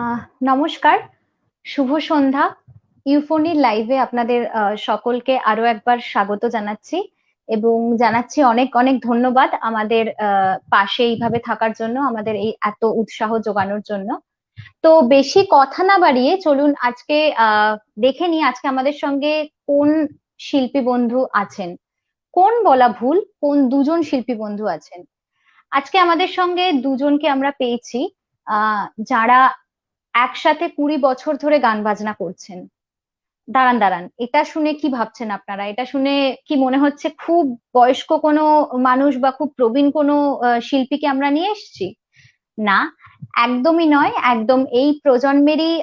আহ নমস্কার, শুভ সন্ধ্যা। ইউফোনির লাইভে আপনাদের সকলকে আরো একবার স্বাগত জানাচ্ছি এবং জানাচ্ছি অনেক অনেক ধন্যবাদ আমাদের পাশে এইভাবে থাকার জন্য, আমাদের এই এত উৎসাহ যোগানোর জন্য। তো বেশি কথা না বাড়িয়ে চলুন আজকে দেখে নিই আজকে আমাদের সঙ্গে কোন শিল্পী বন্ধু আছেন। কোন বলা ভুল, কোন দুজন শিল্পী বন্ধু আছেন। আজকে আমাদের সঙ্গে দুজনকে আমরা পেয়েছি, যারা একসাথে 20 বছর ধরে গান বাজনা করছেন। দাঁড়ান দাঁড়ান, এটা শুনে কি ভাবছেন আপনারা? এটা শুনে কি মনে হচ্ছে খুব বয়স্ক কোনো মানুষ বা খুব প্রবীণ কোনো শিল্পীকে আমরা নিয়ে এসেছি? না, একদমই নয়। একদম এই প্রজন্মেরই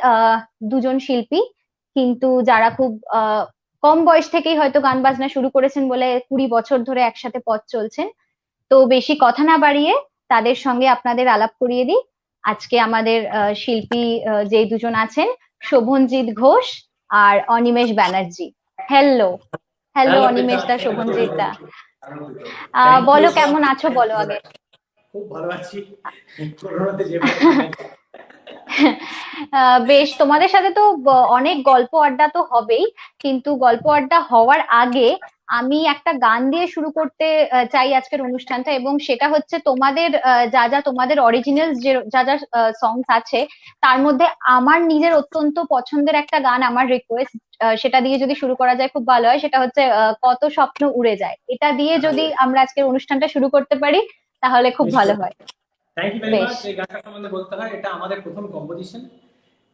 দুজন শিল্পী, কিন্তু যারা খুব কম বয়স থেকেই হয়তো গান বাজনা শুরু করেছেন বলে 20 বছর ধরে একসাথে পথ চলছেন। তো বেশি কথা না বাড়িয়ে তাদের সঙ্গে আপনাদের আলাপ করিয়ে দিই। আজকে আমাদের শিল্পী যে দুজন আছেন, শোভনজিৎ ঘোষ আর Animesh Banerjee. Hello. Hello hello Animesh Pritha, da, আনন্দিত শোভনজিৎ দা। আনন্দিত। থ্যাংক ইউ বলো সো কেমন মাচ। আছো, বলো আগে। খুব ভালো আছি। করোনাতে যেভাবে কাটাচ্ছি। বেশ, তোমাদের সাথে তো অনেক গল্প আড্ডা তো হবেই, কিন্তু গল্প আড্ডা হওয়ার আগে আমি একটা গান দিয়ে শুরু করতে চাই আজকের অনুষ্ঠানটা, এবং সেটা হচ্ছে তোমাদের যা যা তোমাদের অরিজিনাল যে যা যা সংস আছে, তার মধ্যে আমার নিজের অত্যন্ত পছন্দের একটা গান, আমার রিকোয়েস্ট, সেটা দিয়ে যদি শুরু করা যায় খুব ভালো হয়। সেটা হচ্ছে কত স্বপ্ন উড়ে যায়। এটা দিয়ে যদি আমরা আজকের অনুষ্ঠানটা শুরু করতে পারি তাহলে খুব ভালো নিশ্চয়ই। হয়। থ্যাংক ইউ ভেরি বেশ। মাচ। এই গানটা সম্বন্ধে বলতে হয়, এটা আমাদের প্রথম কম্পোজিশন।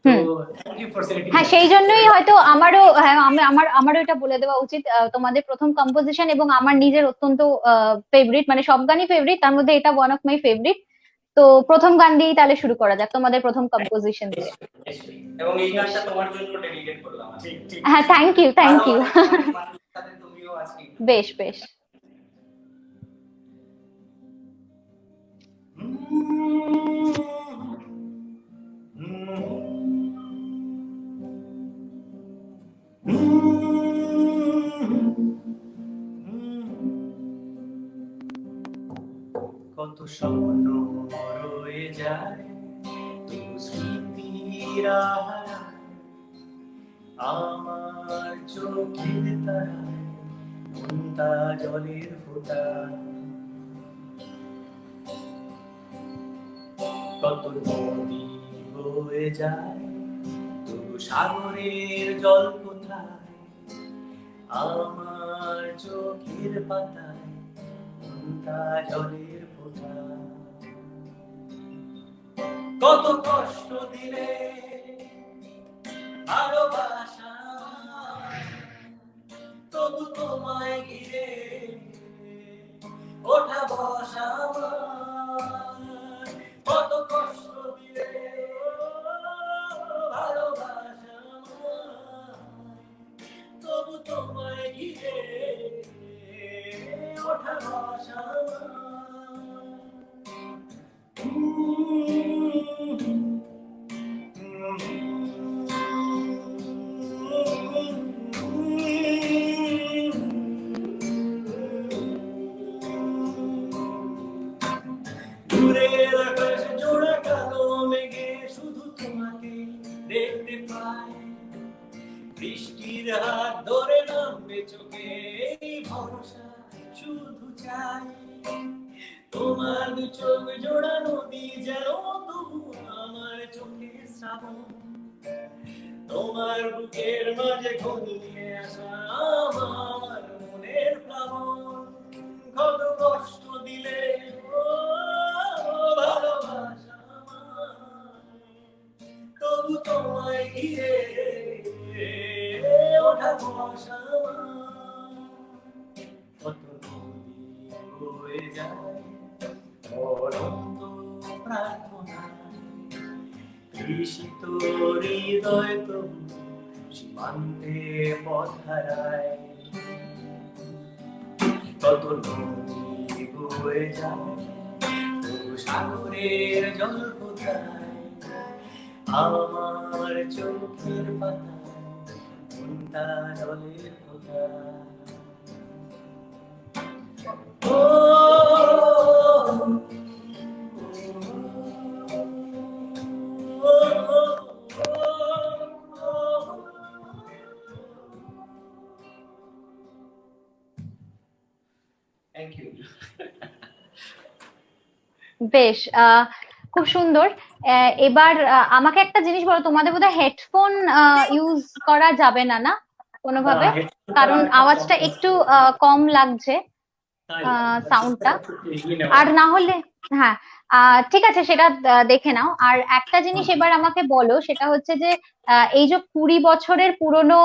তো হুম। থ্যাংক ইউ ফর সিলেক্টিং হ্যাঁ, দ্যাট। সেই জন্যই হয়তো আমারও, হ্যাঁ, আমারও এটা বলে দেওয়া উচিত। তোমাদের প্রথম কম্পোজিশন এবং আমার নিজের অত্যন্ত ফেভারিট, মানে সব গানই ফেভারিট, তার মধ্যে এটা ওয়ান অফ মাই ফেভারিট। তো প্রথম গান দিয়েই তাহলে শুরু করা যাক, তোমাদের প্রথম কম্পোজিশন দিয়ে। নিশ্চয়ই। এবং এই বেশ। গানটা তোমার জন্য ডেডিকেট করলাম। ঠিক ঠিক। হ্যাঁ, থ্যাংক ইউ, থ্যাংক ইউ। ভালোবাসার অনেক মানুষের সাথে তুমিও আজকে। বেশ বেশ। কত স্বপ্ন রয়ে যায় তবু স্মৃতিরা হারায় আমার চোখের তারায়, নোনতা জলের ফোঁটা। কত নদী বয়ে যায় তবু সাগরের জল কোথায়, আমার চোখের পাতায় নোনতা জলের ফোঁটা। কত কষ্ট দিলে ভালোবাসা, তবু তোমায় ঘিরে ওঠা বসা আমার। কত কষ্ট দিলে ভালোবাসা আমার, তবু তোমায় ঘিরে ওঠা বসা দূরের আকাশ জোড়া কালো মেঘে শুধু তোমাকে দেখতে পাই, বৃষ্টির হাত ধরে নামবে চোখে এই ভরসা শুধু চাই। তোমার দু চোখ জোড়া নদী যেন তবু আমার চোখের শ্রাবণ, তোমার বুকের মাঝে ঘনিয়ে আসা আমার মনের প্লাবন। কত কষ্ট দিলে ও ভালোবাসা আমায়, তবু তোমায় ঘিরে ওঠা বসা আমার। কত নদী বয়ে যায় অনন্ত প্রার্থনায়, তৃষিত হৃদয় তবু সীমান্তে পথ হারায়। কত নদী বয়ে যায় তবু সাগরের জল কোথায়, আমার চোখের পাতায় নোনতা জলের ফোঁটা। ও থ্যাংক ইউ। বেশ, খুব সুন্দর। এবার আমাকে একটা জিনিস বলো, তোমাদের বোধহয় হেডফোন ইউজ করা যাবে না, না কোনোভাবে? কারণ আওয়াজটা একটু কম লাগছে, সাউন্ডটা। আর না হলে, হ্যাঁ, ঠিক আছে, সেটা দেখে নাও। আর একটা জিনিস এবার আমাকে বলো, সেটা হচ্ছে যে এই যে 20 বছরের পুরনো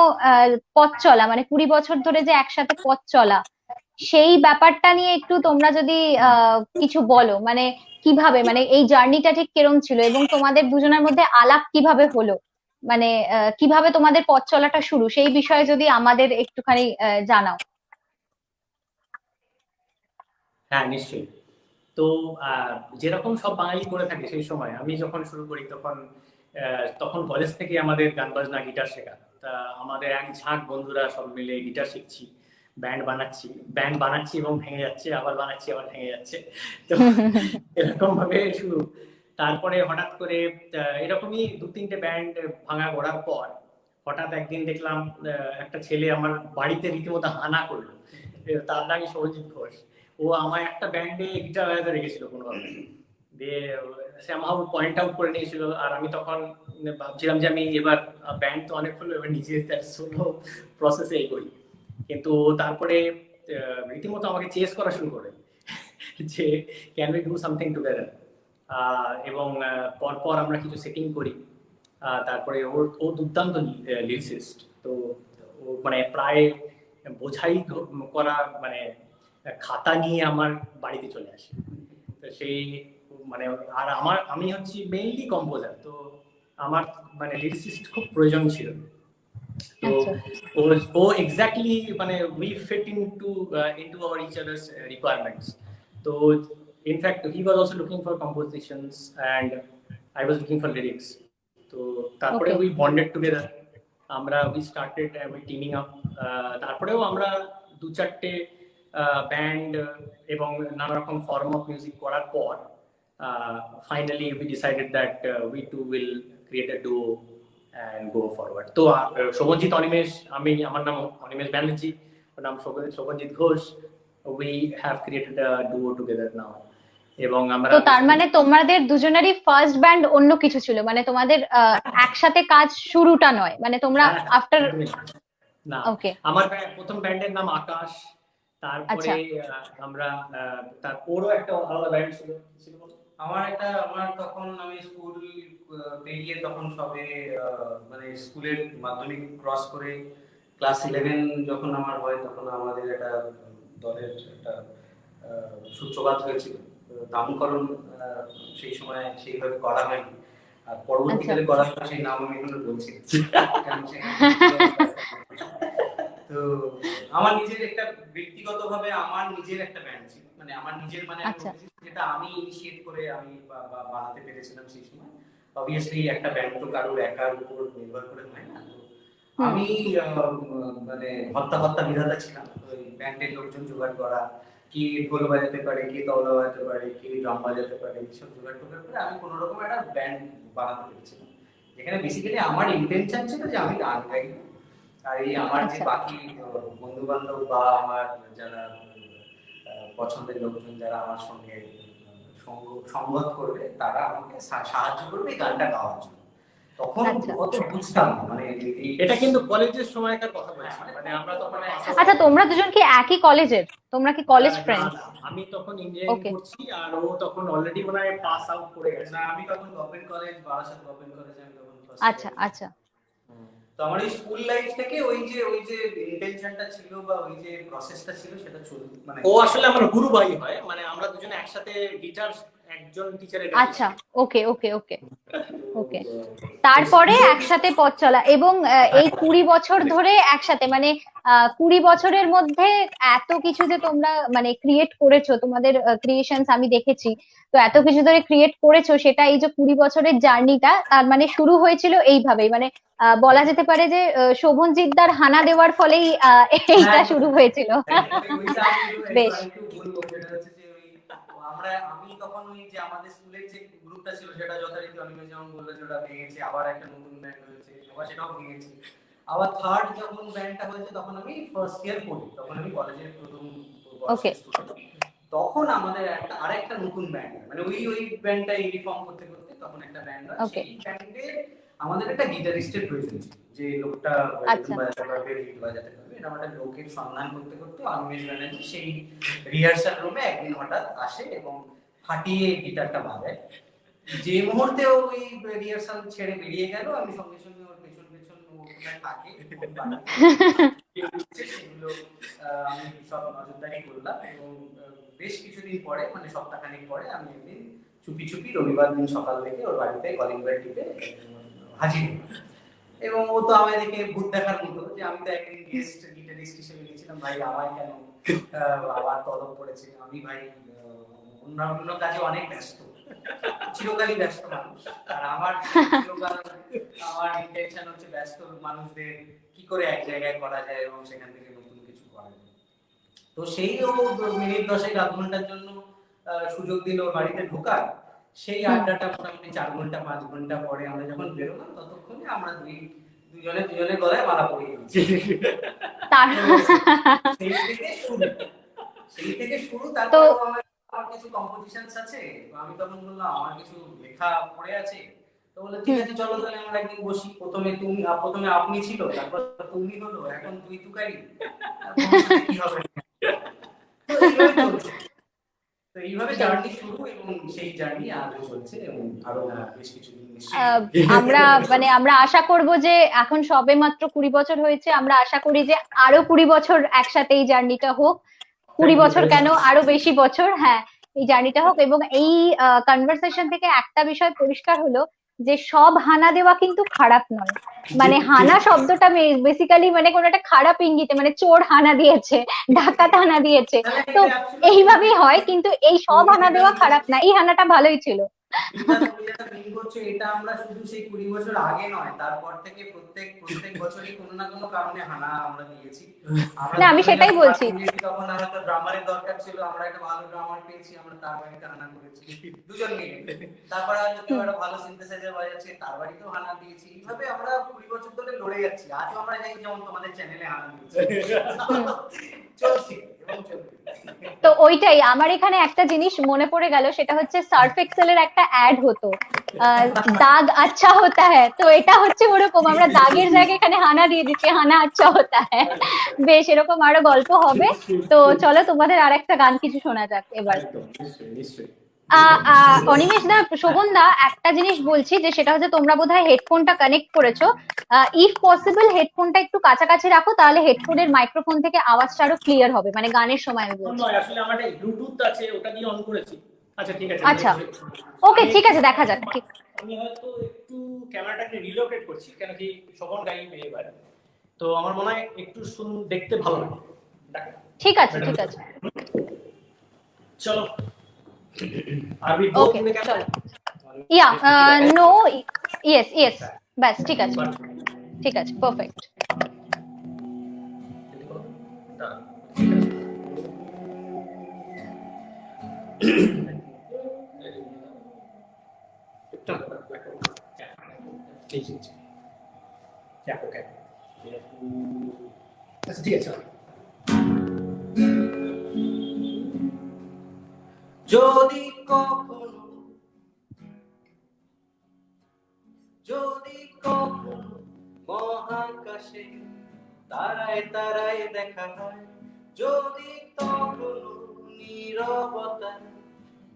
পথ চলা, মানে 20 বছর ধরে যে একসাথে পথ চলা, সেই ব্যাপারটা নিয়ে একটু তোমরা যদি কিছু বলো, মানে কিভাবে, মানে এই জার্নিটা ঠিক কিরম ছিল, এবং তোমাদের দুজনের মধ্যে আলাপ কিভাবে হলো, মানে কিভাবে তোমাদের পথ চলাটা শুরু, সেই বিষয়ে যদি আমাদের একটুখানি জানাও। হ্যাঁ, নিশ্চয়ই। তো যেরকম সব বাঙালি করে থাকে সেই সময়, আমি যখন শুরু করি তখন তখন কলেজ থেকে আমাদের গান বাজনা গিটার শেখা। তা আমাদের এক ঝাঁক বন্ধুরা সব মিলে গিটার শিখছি, ব্যান্ড বানাচ্ছি এবং ভেঙে যাচ্ছে, আবার বানাচ্ছি আবার ভেঙে যাচ্ছে। তো এরকম ভাবে শুরু। তারপরে হঠাৎ করে এরকমই 2-3টে ব্যান্ড ভাঙা গড়ার পর হঠাৎ একদিন দেখলাম একটা ছেলে আমার বাড়িতে রীতিমতো হানা করলো। তার নামই সৌরজিৎ ঘোষ। ও আমায় একটা ব্যান্ডে গিটার বাজাতে রেখেছিল কোনোভাবে, দিয়ে সামহাউ পয়েন্ট আউট করে নিয়েছিল। আর আমি তখন ভাবছিলাম যে আমি এবার ব্যান্ড তো অনেক হলো, এবার নিজে সোলো প্রসেসে এগোই। কিন্তু তারপরে রীতিমতো আমাকে চেস করা শুরু করে যে can we do something together. এবং পরপর আমরা কিছু সেটিং করি। তারপরে ও দুর্দান্ত লিরিসিস্ট। তো ও মানে প্রায় বোঝাই করা, মানে খাতা নিয়ে আমার বাড়িতে চলে আসে। তো সেই মানে, আর আমি হচ্ছি মেইনলি কম্পোজার, তো আমার মানে লিরিসিস্ট খুব প্রয়োজন ছিল। তো আচ্ছা, ও ও এক্স্যাক্টলি মানে we fit into our each others requirements. তো in fact he was also looking for compositions and I was looking for lyrics. তো তারপরে ওকে। We bonded together. আমরা we started we teaming up. তারপরেও আমরা 2-4টে ব্যান্ড এবং নানা রকম ফর্ম অফ মিউজিক করার পর finally we decided that we two will create a duo and go forward. তো শোভনজিৎ অনিমেষ, আমার নাম অনিমেষ ব্যানার্জি, ওর নাম শোভনজিৎ Ghosh. We have created a duo together now. এবং আমরা তো তার মানে তোমাদের দুজনেরই ফার্স্ট ব্যান্ড অন্য কিছু ছিল, মানে তোমাদের একসাথে কাজ শুরুটা নয়, মানে তোমরা হ্যাঁ, আফটার। একদমই না। ওকে। আমার প্রথম ব্যান্ডের নাম আকাশ। তারপরে আচ্ছা, আমরা তার ওরও একটা আলাদা ব্যান্ড ছিল। আমার তখন আমি স্কুল পেরিয়ে তখন সবে মানে স্কুলের মাধ্যমিক ক্রস করে ক্লাস 11 যখন আমার হয়, তখন আমাদের একটা দলের একটা সূত্রপাত হয়েছিল। নামকরণ সেই সময় সেইভাবে করা হয়নি, আর আচ্ছা। পরবর্তীকালে করা হয় সেই নাম আমি এখনো বলছি। কারণ তো আমার নিজের একটা ব্যক্তিগতভাবে আমার নিজের একটা ব্যান্ড ছিল, মানে আমার নিজের, মানে আমি আচ্ছা, বলছি যেটা আমি ইনিশিয়েট করে আমি বানাতে পেরেছিলাম সেই সময়। অবভিয়াসলি একটা ব্যান্ড তো কারোর একার উপর নির্ভর করে হয় না। তো হুম, আমি মানে হত্যা বিধাতা ছিলাম। ওই ব্যান্ডের লোকজন জোগাড় করা, কে ঢোল বাজাতে পারে, কে তবলা বাজাতে পারে, কে ড্রাম বাজাতে পারে, এইসব জোগাড় টোগাড় করে আমি কোনো রকম একটা ব্যান্ড বানাতে পেরেছিলাম, যেখানে বেসিক্যালি আমার ইন্টেনশন ছিল যে আমি গান গাইবো। আর এই আমার যে আচ্ছা, বাকি বন্ধু বান্ধব বা আমার যারা পছন্দের লোকজন যারা আমার সঙ্গে সঙ্গত করবে, তারা আমাকে সাহায্য করবে এই গানটা গাওয়ার জন্য। তখন আচ্ছা, অত বুঝতাম না, মানে এটা কিন্তু কলেজের সময়কার কথা বলছি, হ্যাঁ, মানে আমরা তখন আচ্ছা। তোমরা দুজন কি একই কলেজের? তোমরা কি কলেজ না, ফ্রেন্ডস? না, আমি তখন ইঞ্জিনিয়ারিং ওকে। করছি আর ও তখন অলরেডি মনে হয় পাস আউট করে গেছে। না, আমি তখন গভর্নমেন্ট কলেজ, বারাসাত গভর্নমেন্ট কলেজে আমি তখন ফার্স্ট আচ্ছা, ইয়ার। আচ্ছা, তো আমার এই স্কুল লাইফ থেকে ওই যে ইন্টেনশনটা ছিল বা ওই যে প্রসেসটা ছিল সেটা মানে ও আসলে আমার গুরু ভাই হয়, মানে আমরা দুজনে একসাথে গিটার একজন টিচারের কাছে আচ্ছা। শিখি। ওকে, ওকে, ওকে, ওকে। তো তারপরে একসাথে পথ চলা, এবং এই 20 বছর ধরে একসাথে, মানে 20 বছরের মধ্যে এত কিছু যে তোমরা মানে ক্রিয়েট করেছো, তোমাদের ক্রিয়েশনস আমি দেখেছি। তো এত কিছু ধরে ক্রিয়েট করেছো, সেটা এই যে 20 বছরের জার্নিটা, তার মানে শুরু হয়েছিল এইভাবেই, মানে বলা যেতে পারে যে শোভনজিৎদার হানা দেওয়ার ফলেই এইটা শুরু হয়েছিল। ওইটা আমি বেশ। একটু বলবো, যেটা হচ্ছে যে আমি তখন ওই যে আমাদের স্কুলের যে গ্রুপটা ছিল সেটা যথারীতি অনিমেষ যেমন বললো যে ওটা ভেঙেছে, আবার একটা নতুন ব্যান্ড হয়েছে, আবার সেটাও ভেঙেছে। আবার থার্ড যখন ব্যান্ডটা হয়েছে তখন আমি ফার্স্ট ইয়ার পড়ি, তখন আমি কলেজের প্রথম Okay. তখন আমাদের আরেকটা নতুন ব্যান্ড, মানে ওই ব্যান্ডটা রিফর্ম করতে করতে তখন একটা ব্যান্ড হয়। Okay. সেই ব্যান্ডে আমাদের একটা গিটারিস্টের প্রয়োজন ছিল, যে লোকটা আচ্ছা। বাজাতে পারবে, লিড বাজাতে পারবে। এটা আমাদের লোকের সন্ধান করতে করতে অনিমেষ ব্যানার্জি সেই রিহার্সাল রুমে একদিন হঠাৎ আসে এবং ফাটিয়ে গিটারটা বাজায়। যে মুহূর্তে ওই রিহার্সাল ছেড়ে বেরিয়ে গেল, আমি সঙ্গে সঙ্গে ওর পেছন পেছন ওখানে থাকে সেগুলো আমি সব নজরদারি করলাম। এবং বেশ কিছুদিন পরে, মানে সপ্তাহখানেক পরে, আমি একদিন চুপি চুপি রবিবার দিন সকাল থেকে ওর বাড়িতে কলিং বেল টিপে হাজির হলাম। এবং ও তো আমায় দেখে ভূত দেখার মতো, যে আমি তো একদিন গেস্ট গিটারিস্ট হিসেবে গেছিলাম, ভাই আমায় কেন আবার তলব পড়েছে। আমি ভাই অন্য কাজে অনেক ব্যস্ত, চিরকালই ব্যস্ত মানুষ। আর আমার ইন্টেনশন হচ্ছে ব্যস্ত মানুষদের কি করে এক জায়গায় করা যায় এবং সেখান থেকে নতুন কিছু করা যায়। তো সেই ও মিনিট 10 আধ ঘন্টার জন্য সুযোগ দিল ওর বাড়িতে ঢোকার। সেই আড্ডাটা মোটামুটি 4 ঘন্টা 5 ঘন্টা পরে আমরা যখন বেরোলাম, ততক্ষণে আমরা দুজনে গলায় মালা পরিয়ে দিয়েছি। সেই থেকে শুরু। তারপর আমার কিছু কম্পোজিশনস আছে, আমি তখন বললাম আমার কিছু লেখা পড়ে আছে। তো বললো ঠিক আছে চলো তাহলে আমরা একদিন বসি। প্রথমে আপনি ছিল, তারপর তুমি হলো, এখন তুই তুকারি, কি হবে। তো এইভাবে জার্নি শুরু, এবং সেই জার্নি আরো চলছে, এবং আরো বেশ কিছু আমরা আশা করব যে এখন সবে মাত্র 20 বছর হয়েছে, আমরা আশা করি যে আরো 20 বছর একসাথে এই জার্নিটা হোক। 20 বছর কেন, আরো বেশি বছর, হ্যাঁ, এই জার্নিটা হোক। এবং এই কনভারসেশন থেকে একটা বিষয় পরিষ্কার হলো যে সব হানা দেওয়া কিন্তু খারাপ নয়। মানে হানা শব্দটা বেসিক্যালি মানে কোনো একটা খারাপ ইঙ্গিতে, মানে চোর হানা দিয়েছে, ডাকাত হানা দিয়েছে, তো এইভাবেই হয়। কিন্তু এই সব হানা দেওয়া খারাপ না, এই হানাটা ভালোই ছিল। এটা আমরা শুধু সেই 20 বছর আগে নয়, তারপর থেকে প্রত্যেক বছরই কোনো না কোনো কারণে হানা আমরা দিয়েছি। না, আমি সেটাই বলছি। তখন হয়তো ড্রামারের দরকার ছিল, আমরা একটা ভালো ড্রামার পেয়েছি, আমরা তার বাড়িতে হানা করেছি দুজন মিলে। তারপর হয়তো কেউ একটা ভালো সিনথেসাইজার বাজাচ্ছে, তার বাড়িতেও হানা দিয়েছি। এইভাবে আমরা 20 বছর ধরে লড়ে যাচ্ছি। আজও আমরা যাই, যেমন তোমাদের চ্যানেলে হানা দিয়েছি, চলছি এবং চলবে। তো ওইটাই আমার এখানে একটা জিনিস মনে পড়ে গেল, সেটা হচ্ছে সার্ফ এক্সেলের একটা অ্যাড হতো, দাগ আচ্ছা হতা হ্যায়। তো এটা হচ্ছে ওরকম, আমরা দাগের জায়গায় এখানে হানা দিয়ে দিচ্ছি, হানা আচ্ছা হতা হ্যায়। বেশ, এরকম আরো গল্প হবে। তো চলো তোমাদের আর একটা গান কিছু শোনা যাক এবার। অনিমেষ দা, শোভন দা, একটা জিনিস বলছি, যে সেটা হচ্ছে তোমরা বোধহয় হেডফোনটা কানেক্ট করেছো। ইফ পসিবল হেডফোনটা একটু কাছাকাছি রাখো, তাহলে হেডফোনের মাইক্রোফোন থেকে আওয়াজটা আরো ক্লিয়ার হবে, মানে গানের সময় আমি বলছি। আসলে আমার একটা ব্লুটুথ আছে, ওটা দিয়ে অন করেছি। আচ্ছা ঠিক আছে। আচ্ছা, ওকে, ঠিক আছে, দেখা যাক। ঠিক, আমি হয়তো একটু ক্যামেরাটাকে রিলোকেট করছি, কেন কি শোভন গাইবে এবার, তো আমার মনে হয় একটু দেখতে ভালো লাগে। ঠিক আছে, ঠিক আছে, চলো। আর বি ওকে, চলো। ইয়া, নো, ইয়েস ইয়েস, বাস, ঠিক আছে, ঠিক আছে, পারফেক্ট। ঠিক আছে। যদি কখনো মহাকাশে তারায় তারায় দেখা হয়, যদি তখনো নীরবতা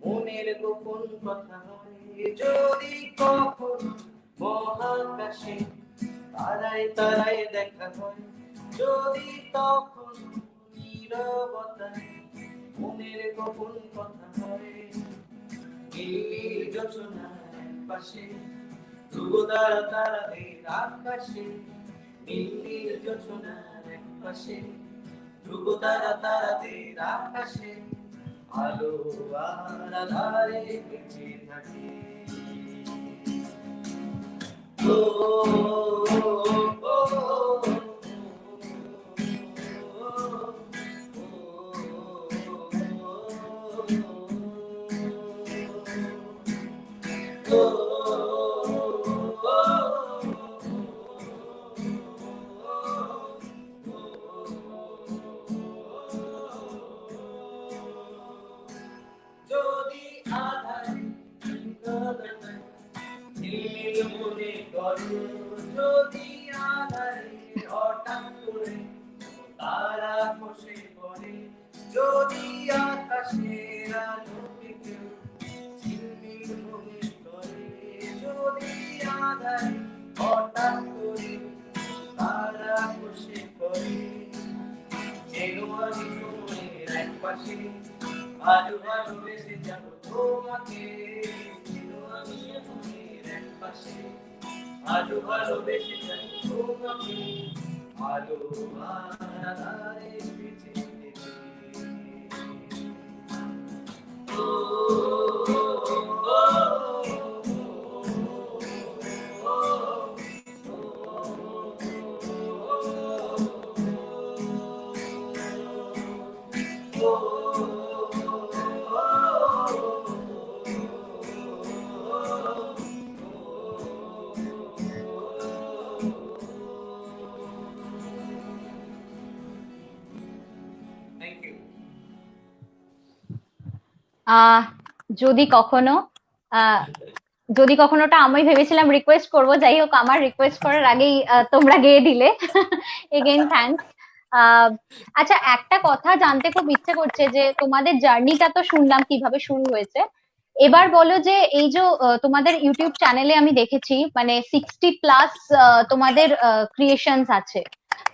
মনের গোপন কথা হয়, যদি কখনো মহাকাশে তারায় তারায় দেখা হয়, যদি তখনো নীরবতা মনের গোপন কথা হয়, নীল যোচনার পাশে ধ্রুবতারা তারাদের আকাশে, নীল যোচনার পাশে ধ্রুবতারা তারাদের আকাশে, আলো আর আধারে বেঁচে থাকে। ও পাশে, আজ ভালোবেসে যাব তোমাকে, আমি মনের এক পাশে, আজ ভালোবেসে যাব তোমাকে, আলো আধারে পৃথিবীতে। Thank you. আহ যদি কখনো আহ যদি কখনোটা আমি ভেবেছিলাম রিকোয়েস্ট করব, যাই হোক আমার রিকোয়েস্ট করার আগেই তোমরা গেয়ে দিলে। Again thanks. আচ্ছা, একটা কথা জানতে খুব ইচ্ছে করছে যে তোমাদের জার্নিটা তো শুনলাম কিভাবে শুরু হয়েছে। এবার বলো যে এই যে তোমাদের ইউটিউব চ্যানেলে আমি দেখেছি মানে 60+ তোমাদের ক্রিয়েশনস আছে।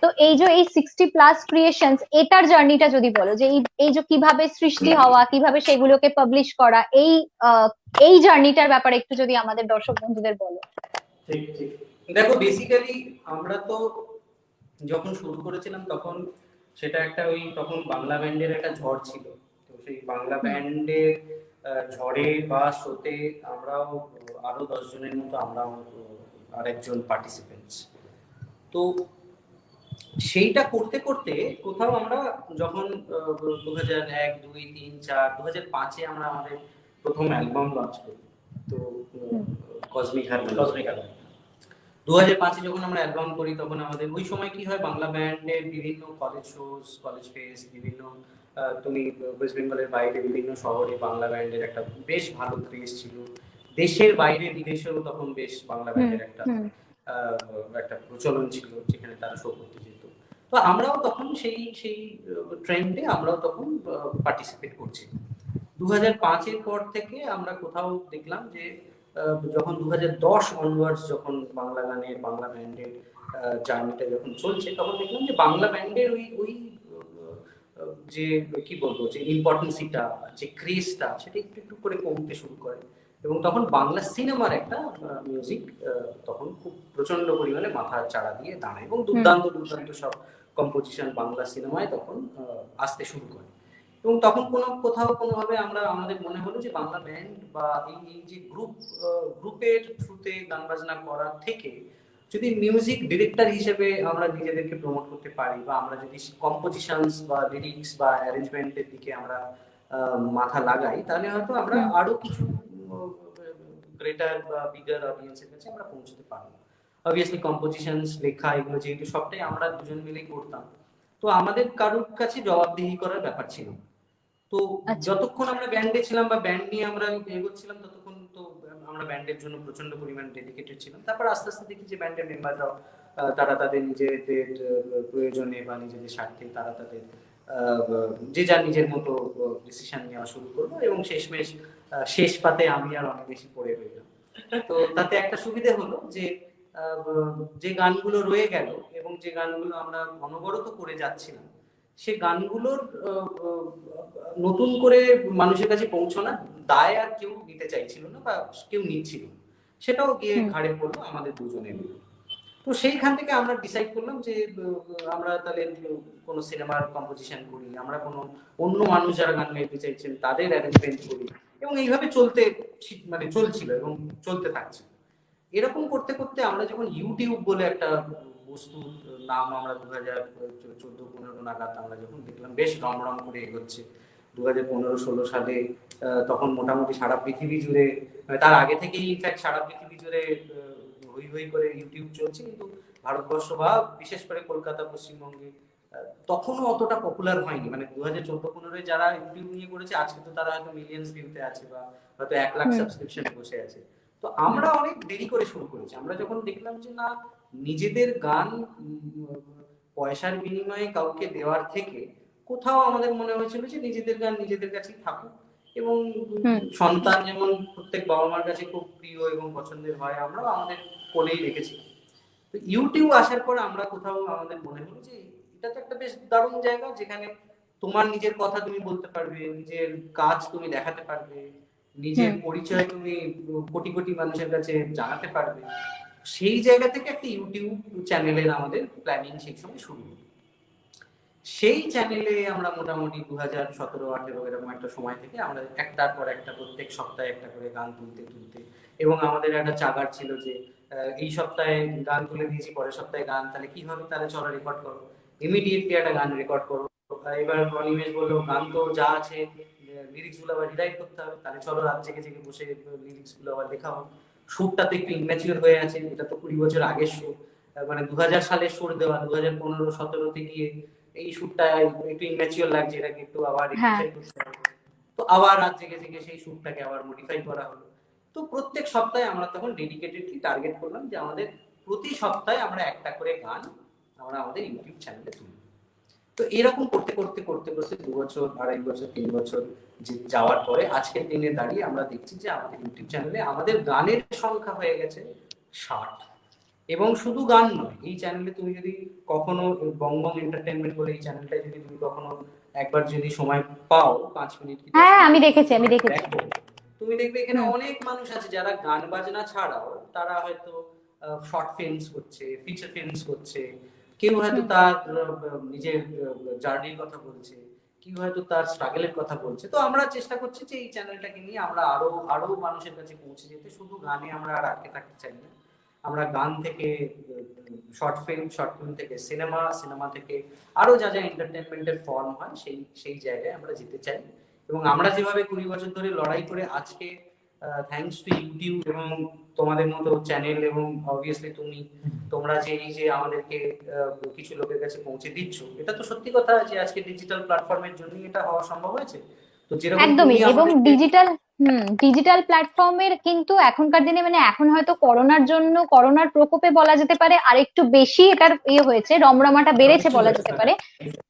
তো এই যে এই 60+ ক্রিয়েশনস, এটার জার্নিটা যদি বলো যে এই যে কিভাবে সৃষ্টি হওয়া, কিভাবে সেগুলোকে পাবলিশ করা, এই জার্নিটার ব্যাপারে একটু যদি আমাদের দর্শক বন্ধুদের বলো। ঠিক ঠিক। দেখো বেসিক্যালি আমরা তো যখন শুরু করেছিলাম তখন সেটা একটা ওই তখন বাংলা ব্যান্ডের একটা ঝড় ছিল। তো সেই বাংলা ব্যান্ডের ঝড়ে বা শোতে আমরাও আরো 10 জনের মতো আমরাও আরেকজন পার্টিসিপেন্টস। তো সেইটা করতে করতে কোথাও আমরা যখন 2001, 2, 3, 4, 2005-এ আমরা আমাদের প্রথম অ্যালবাম লঞ্চ করি। তো কসমিক হারমোনি 2005-এ যখন আমরা অ্যালবাম করি তখন আমাদের ওই সময় কি হয়, বাংলা ব্যান্ডের বিভিন্ন কলেজ শোজ, কলেজ ফেস্ট, বিভিন্ন তুমি ওয়েস্ট বেঙ্গলের বাইরে বিভিন্ন শহরে বাংলা ব্যান্ডের একটা বেশ ভালো ক্রেজ ছিল। দেশের বাইরে বিদেশেও তখন বেশ বাংলা ব্যান্ডের একটা প্রচলন ছিল যেখানে তারা শো করতে যেত। তো আমরাও তখন সেই সেই ট্রেন্ডে আমরাও তখন পার্টিসিপেট করছি। 2005-এর পর থেকে আমরা কোথাও দেখলাম যে যখন 2010 অনওয়ার্ডস যখন বাংলা গানের বাংলা ব্যান্ডের জার্নিটা যখন চলছে তখন দেখলাম যে বাংলা ব্যান্ডের ওই ওই যে কি বলবো যে ইম্পর্টেন্সিটা, যে ক্রেজটা, সেটা একটু একটু করে কমতে শুরু করে। এবং তখন বাংলা সিনেমার একটা মিউজিক তখন খুব প্রচন্ড পরিমাণে মাথা চাড়া দিয়ে দাঁড়ায় এবং দুর্দান্ত দুর্দান্ত সব কম্পোজিশন বাংলা সিনেমায় তখন আসতে শুরু করে। এবং তখন কোথাও কোনোভাবে আমরা আমাদের মনে হলো যে বাংলা ব্যান্ড বা এই যে গ্রুপের থ্রুতে গান বাজনা করার থেকে যদি মিউজিক ডিরেক্টর হিসেবে আমরা নিজেদেরকে প্রমোট করতে পারি বা আমরা যদি কম্পোজিশনস বা লিরিক্স বা অ্যারেঞ্জমেন্টের দিকে আমরা মাথা লাগাই, তাহলে হয়তো আমরা আরো কিছু গ্রেটার বা বিগার অডিয়েন্সের কাছে আমরা পৌঁছতে পারবো। অবভিয়াসলি কম্পোজিশনস, লেখা, এগুলো যেহেতু সবটাই আমরা দুজন মিলেই করতাম, তো আমাদের কারোর কাছে জবাবদিহি করার ব্যাপার ছিল। তো যতক্ষণ আমরা ব্যান্ডে ছিলাম বা ব্যান্ড নিয়ে আমরা এগোচ্ছিলাম ততক্ষণ তো আমরা ব্যান্ডের জন্য প্রচন্ড পরিমাণে ডেডিকেটেড ছিলাম। তারপর আস্তে আস্তে দেখি যে ব্যান্ডের মেম্বাররাও তারা তাদের নিজেদের প্রয়োজনে বা নিজেদের স্বার্থে তারা তাদের যে যার নিজের মতো ডিসিশন নেওয়া শুরু করলো এবং শেষমেশ শেষ পাতে আমি আর অনেক বেশি পড়ে রইলাম। তো তাতে একটা সুবিধে হলো যে যে গানগুলো রয়ে গেল এবং যে গানগুলো আমরা অনবরত করে যাচ্ছিলাম সে গানগুলোর নতুন করে মানুষের কাছে পৌঁছানোর দায় আর কেউ নিতে চাইছিল না বা কেউ নিচ্ছিল, সেটাও গিয়ে ঘাড়ে পড়লো আমাদের দুজনের। তো সেইখান থেকে আমরা ডিসাইড করলাম যে আমরা তাহলে কোনো সিনেমার কম্পোজিশন করি, আমরা কোনো অন্য মানুষ যারা গান গাইতে চাইছেন তাদের অ্যারেঞ্জমেন্ট করি, এবং এইভাবে চলছিল এবং চলতে থাকছে। এরকম করতে করতে আমরা যখন ইউটিউব বলে একটা বস্তুর নাম আমরা 2014-15 নাগাদ আমরা যখন দেখলাম বেশ রমরম করে এগোচ্ছে, 2015-16 সালে তখন মোটামুটি সারা পৃথিবী জুড়ে, তার আগে থেকেই ইনফ্যাক্ট সারা পৃথিবী জুড়ে হই হই করে ইউটিউব চলছে, কিন্তু ভারতবর্ষ বা বিশেষ করে কলকাতা পশ্চিমবঙ্গে তখনও অতটা পপুলার হয়নি। মানে 2014-15 যারা ইউটিউব নিয়ে করেছে আজকে তো তারা হয়তো মিলিয়ন্স ভিউতে আছে বা হয়তো 1 লাখ সাবস্ক্রিপশনে বসে আছে। তো আমরা অনেক দেরি করে শুরু করেছি। আমরা যখন দেখলাম যে না, নিজেদের গান পয়সার বিনিময়ে কাউকে দেওয়ার থেকে কোথাও আমাদের মনে হয়েছিল যে নিজেদের গান নিজেদের কাছেই থাকুক, এবং সন্তান যেমন প্রত্যেক বাবা মার কাছে খুব প্রিয় এবং পছন্দের হয়, আমরাও আমাদের কোলেই রেখেছি। তো ইউটিউব আসার পর আমরা কোথাও আমাদের মনে হলো যে এটা তো একটা বেশ দারুণ জায়গা যেখানে তোমার নিজের কথা তুমি বলতে পারবে, নিজের কাজ তুমি দেখাতে পারবে, নিজের পরিচয় তুমি কোটি কোটি মানুষের কাছে জানাতে পারবে। সেই জায়গা থেকে একটা ইউটিউব চ্যানেলের আমাদের প্ল্যানিং সেই সময় শুরু হলো। সেই চ্যানেলে আমরা মোটামুটি 2017-18 এরকম একটা সময় থেকে আমরা একটার পর একটা প্রত্যেক সপ্তাহে একটা করে গান তুলতে এবং আমাদের একটা চাগার ছিল যে এই সপ্তাহে গান তুলে দিয়েছি, পরের সপ্তাহে গান, তাহলে কি হবে, তাহলে চলো রেকর্ড করো, ইমিডিয়েটলি একটা গান রেকর্ড করো। এবার অনিমেষ বললো গান তো যা আছে লিরিক্স গুলো আবার রিরাইট করতে হবে, তাহলে চলো রাত জেগে জেগে বসে লিরিক্স গুলো আবার লেখাও। সুরটা তো একটু ইম্যাচিওর হয়ে আছে, এটা তো 20 বছর আগের সুর, মানে 2000 সালের সুর দেওয়া, 2015-17 গিয়ে এই সুরটা একটু ইম্যাচিওর লাগছে, এটাকে একটু আবার রিফাইন করতে হবে। তো আবার রাত জেগে জেগে সেই সুরটাকে আবার মডিফাই করা হলো। তো প্রত্যেক সপ্তাহে আমরা তখন ডেডিকেটেডলি টার্গেট করলাম যে আমাদের প্রতি সপ্তাহে আমরা একটা করে গান আমরা আমাদের ইউটিউব চ্যানেলে তুলব। তো এরকম করতে করতে করতে করতে 2 বছর, 2.5 বছর, 3 বছর যাওয়ার পরে আজকের দিনে দাঁড়িয়ে আমরা দেখছি যে আমাদের ইউটিউব চ্যানেলে আমাদের গানের সংখ্যা হয়ে গেছে 60। এবং শুধু গান নয়, এই চ্যানেলে তুমি যদি কখনো বং এন্টারটেইনমেন্ট বলে এই চ্যানেলটা যদি তুমি কখনো একবার যদি সময় পাও 5 মিনিট, হ্যাঁ আমি দেখেছি তুমি দেখবে এখানে অনেক মানুষ আছে যারা গান বাজনা ছাড়াও তারা হয়তো শর্ট ফিল্মস করছে, ফিচার ফিল্মস করছে, কেউ হয়তো তার নিজের জার্নির কথা বলছে, কেউ হয়তো তার স্ট্রাগলের কথা বলছে। তো আমরা চেষ্টা করছি যে এই চ্যানেলটাকে নিয়ে আমরা আরো মানুষের কাছে পৌঁছে যেতে। শুধু গানে আমরা আর আটকে থাকতে চাই না, আমরা গান থেকে শর্ট ফিল্ম থেকে সিনেমা থেকে আরো যা যা এন্টারটেনমেন্টের ফর্ম হয় সেই জায়গায় আমরা যেতে চাই। এবং আমরা যেভাবে 20 বছর ধরে লড়াই করে আজকে থ্যাঙ্কস টু ইউটিউব এবং তোমাদের মতো চ্যানেল এবং অবভিয়াসলি তোমরা যে এই যে আমাদেরকে কিছু লোকের কাছে পৌঁছে দিচ্ছ, এটা তো সত্যি কথা যে আজকে ডিজিটাল প্ল্যাটফর্মের জন্যই এটা হওয়া সম্ভব হয়েছে। তো যেরকম একদমই, এবং ডিজিটাল প্ল্যাটফর্মের কিন্তু এখনকার দিনে মানে এখন হয়তো করোনার প্রকোপে বলা যেতে পারে আর একটু বেশি এটার হয়েছে, রমরমাটা বেড়েছে বলা যেতে পারে,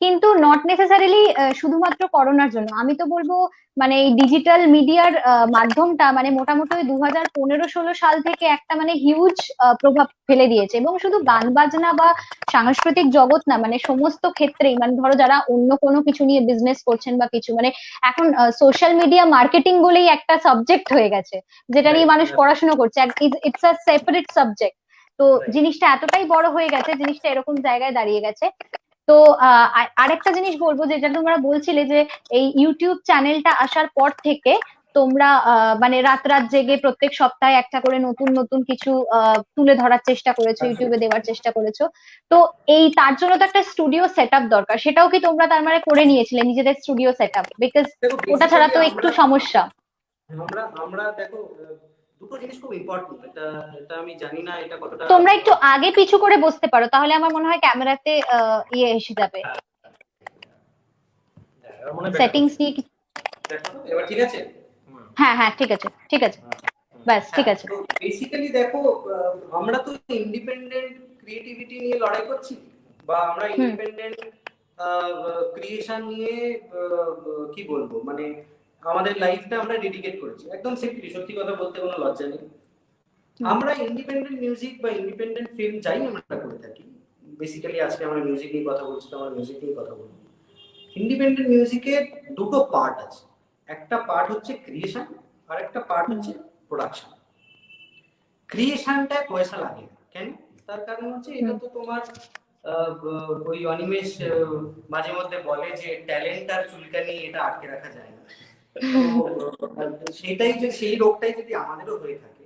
কিন্তু নট নেসেসারিলি শুধুমাত্র করোনার জন্য। আমি তো বলবো মানে এই ডিজিটাল মিডিয়ার মাধ্যমটা মানে মোটামুটি ওই 2015-16 সাল থেকে একটা মানে হিউজ প্রভাব ফেলে দিয়েছে। এবং শুধু গান বাজনা বা সাংস্কৃতিক জগৎ না, মানে সমস্ত ক্ষেত্রেই, মানে ধরো যারা অন্য কোনো কিছু নিয়ে বিজনেস করছেন বা কিছু, মানে এখন সোশ্যাল মিডিয়া মার্কেটিং বলেই একটা সাবজেক্ট হয়ে গেছে যেটা নিয়ে মানুষ পড়াশোনা করছে, ইটস আ সেপারেট সাবজেক্ট। তো জিনিসটা এতটাই বড় হয়ে গেছে, জিনিসটা এরকম জায়গায় দাঁড়িয়ে গেছে। তো আরেকটা জিনিস বলবো, যেটা তোমরা বলছিলে যে এই ইউটিউব চ্যানেলটা আসার পর থেকে তোমরা মানে রাত রাত জেগে প্রত্যেক সপ্তাহে একটা করে নতুন নতুন কিছু তুলে ধরার চেষ্টা করেছো, ইউটিউবে দেওয়ার চেষ্টা করেছো। তো তার জন্য তো একটা স্টুডিও সেটআপ দরকার, সেটাও কি তোমরা তার মানে করে নিয়েছিলে নিজেদের স্টুডিও সেটআপ? বিকজ ওটা ছাড়া তো একটু সমস্যা। আমরা দেখো দুটো জিনিস খুব ইম্পর্টেন্ট, এটা আমি জানি না এটা কতটা। তোমরা একটু আগে পিছু করে বসতে পারো, তাহলে আমার মনে হয় ক্যামেরাতে এসে যাবে। সেটিংস নিয়ে দেখো এবার ঠিক আছে? হ্যাঁ ঠিক আছে ব্যাস ঠিক আছে। বেসিক্যালি দেখো আমরা তো ইন্ডিপেন্ডেন্ট ক্রিয়েটিভিটি নিয়ে লড়াই করছি, বা আমরা ইন্ডিপেন্ডেন্ট ক্রিয়েশন নিয়ে কি বলবো, মানে আমাদের লাইফটা আমরা ডেডিকেট করেছি একদম সিম্পলি, সত্যি কথা বলতে কোনো লজ্জা নেই। আমরা ইন্ডিপেন্ডেন্ট মিউজিক বা ইন্ডিপেন্ডেন্ট ফিল্ম যাই আমরা করে থাকি, বেসিক্যালি আজকে আমরা মিউজিক নিয়ে কথা বলছি, তো আমরা মিউজিক নিয়ে কথা বলবো। ইন্ডিপেন্ডেন্ট মিউজিকের দুটো পার্ট আছে, একটা পার্ট হচ্ছে ক্রিয়েশন আর একটা পার্ট হচ্ছে প্রোডাকশন। ক্রিয়েশনটা পয়সা লাগে কেন? তার কারণ হচ্ছে এটা তো তোমার ওই অনিমেষ মাঝে মধ্যে বলে যে ট্যালেন্ট আর চুলকানি এটা আটকে রাখা যায় না। সেটাই যে সেই রোগটাই যদি আমাদেরও হয়ে থাকে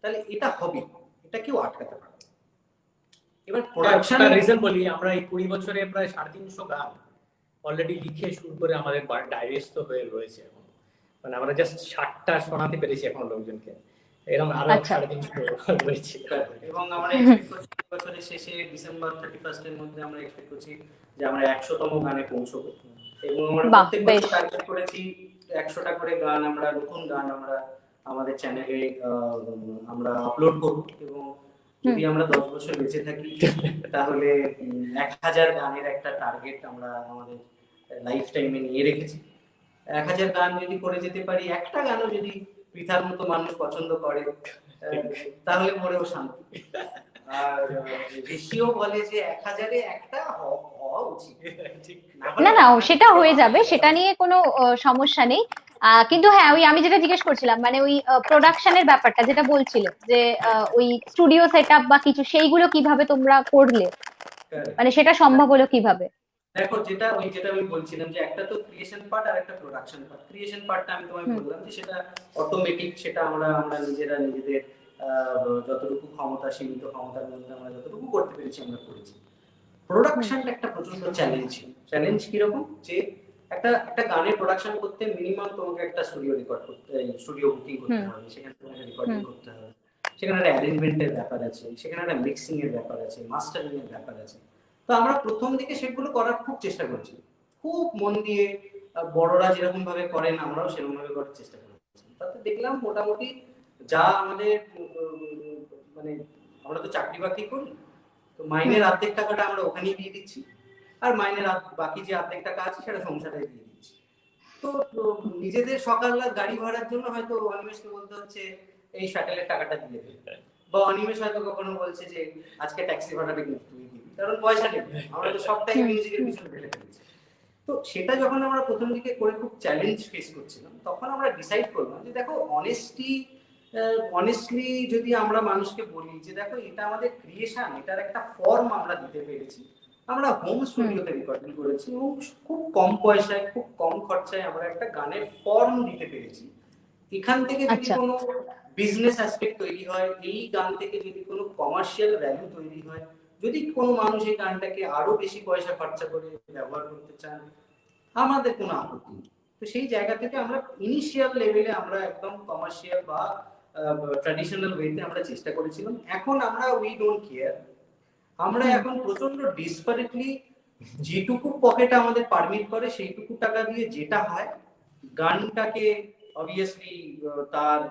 তাহলে এটা হবে, এটা কেউ আটকাতে পারে। এবার প্রোডাকশন রিজন বলি, আমরা এই 20 বছরে প্রায় 350 গান অলরেডি লিখে শুরু করে আমাদের ডাইজেস্ট হয়ে রয়েছে এখন, মানে আমরা জাস্ট 60টা শোনাতে পেরেছি এখন লোকজনকে, এরকম আরো 350 রয়েছে। এবং আমরা এক্সপেক্ট করছি বছরের শেষে ডিসেম্বর 31 এর মধ্যে আমরা এক্সপেক্ট করছি যে আমরা 100তম গানে পৌঁছবো। এবং আমরা প্রত্যেক বছর টার্গেট করেছি 100টা করে গান, আমরা নতুন গান আমরা আমাদের চ্যানেলে আমরা আপলোড করব। এবং যদি আমরা 10 বছর বেঁচে থাকি তাহলে 1000 গানের একটা টার্গেট আমরা আমাদের লাইফ টাইমে নিয়ে রেখেছি। 1000 গান যদি করে যেতে পারি, একটা গানও যদি পৃথার মতো মানুষ পছন্দ করে তাহলে মরেও শান্তি। আর ঋষিও বলে যে 1000-এ একটা হওয়া উচিত। ঠিক। না না সেটা হয়ে যাবে, সেটা নিয়ে কোনো সমস্যা নেই। কিন্তু হ্যাঁ, ওই আমি যেটা জিজ্ঞেস করছিলাম মানে ওই প্রোডাকশনের ব্যাপারটা যেটা বলছিলে যে ওই স্টুডিও সেট আপ বা কিছু, সেইগুলো কিভাবে তোমরা করলে, Correct. মানে সেটা সম্ভব হলো কিভাবে? দেখো, যেটা আমি বলছিলাম যে একটা তো ক্রিয়েশন পার্ট আর একটা প্রোডাকশন পার্ট। ক্রিয়েশন পার্টটা আমি তোমায় হুম বললাম যে সেটা অটোমেটিক, সেটা আমরা আমরা নিজেরা নিজেদের যতটুকু ক্ষমতা, সীমিত ক্ষমতার মধ্যে আমরা যতটুকু করতে পেরেছি আমরা করেছি। হুম প্রোডাকশনটা একটা প্রচন্ড চ্যালেঞ্জ ছিল। চ্যালেঞ্জ কিরকম, যে একটা একটা গানের প্রোডাকশন করতে মিনিমাম তোমাকে একটা স্টুডিও রেকর্ড করতে, স্টুডিও বুকিং করতে হুম হবে, সেখানে তোমাকে রেকর্ডিং হুম করতে হবে, সেখানে একটা অ্যারেঞ্জমেন্টের ব্যাপার আছে, সেখানে একটা মিক্সিং এর ব্যাপার আছে, মাস্টারিং এর ব্যাপার আছে। তো আমরা প্রথম দিকে সেগুলো করার খুব চেষ্টা করেছি, খুব মন দিয়ে। বড়রা যেরকম ভাবে করেন আমরাও সেরকম ভাবে করার চেষ্টা করেছি। তাতে দেখলাম মোটামুটি যা আমাদের মানে, আমরা তো চাকরি বাকরি করি, তো হুম মাইনের অর্ধেক টাকাটা আমরা ওখানেই দিয়ে দিচ্ছি, আর মাইনের বাকি যে অর্ধেক টাকা আছে সেটা সংসারে দিয়ে দিচ্ছি। তো নিজেদের সকালবেলা গাড়ি ভাড়ার জন্য হয়তো অনিমেষকে বলতে হচ্ছে এই শাটেলের টাকাটা দিয়ে দে, বা অনিমেষ হয়তো কখনো বলছে যে আজকে ট্যাক্সি ভাড়াটা কিন্তু তুই দিবি, কারণ পয়সা নেই, আমরা তো সবটাই হুম মিউজিকের পিছনে ফেলে ফেলেছি। তো সেটা যখন আমরা প্রথম দিকে করে খুব চ্যালেঞ্জ ফেস করছিলাম, তখন আমরা ডিসাইড করলাম যে দেখো, অনেস্টলি যদি আমরা মানুষকে বলি যে দেখো এটা আমাদের ক্রিয়েশন, এটার একটা ফর্ম আমরা দিতে পেরেছি। আমরা হোম হুম স্টুডিওতে রেকর্ডিং করেছি এবং খুব কম পয়সায়, খুব কম খরচায় আমরা একটা গানের ফর্ম দিতে পেরেছি। এখান থেকে যদি আচ্ছা কোনো বিজনেস অ্যাসপেক্ট তৈরি হয়, এই গান থেকে যদি কোনো কমার্শিয়াল ভ্যালু তৈরি হয়, যদি কোনো মানুষ এই গানটাকে আরো বেশি পয়সা খরচা করে ব্যবহার করতে চান, আমাদের কোনো আপত্তি নেই। তো সেই জায়গা থেকে আমরা ইনিশিয়াল লেভেলে আমরা একদম কমার্শিয়াল বা ট্র্যাডিশনাল ওয়েতে আমরা চেষ্টা করেছিলাম। এখন আমরা উই ডোন্ট কেয়ার, আমরা হুম এখন প্রচন্ড ডিসপারেটলি যেটুকু পকেট আমাদের পারমিট করে সেইটুকু টাকা দিয়ে যেটা হয়, গানটাকে অবভিয়াসলি তার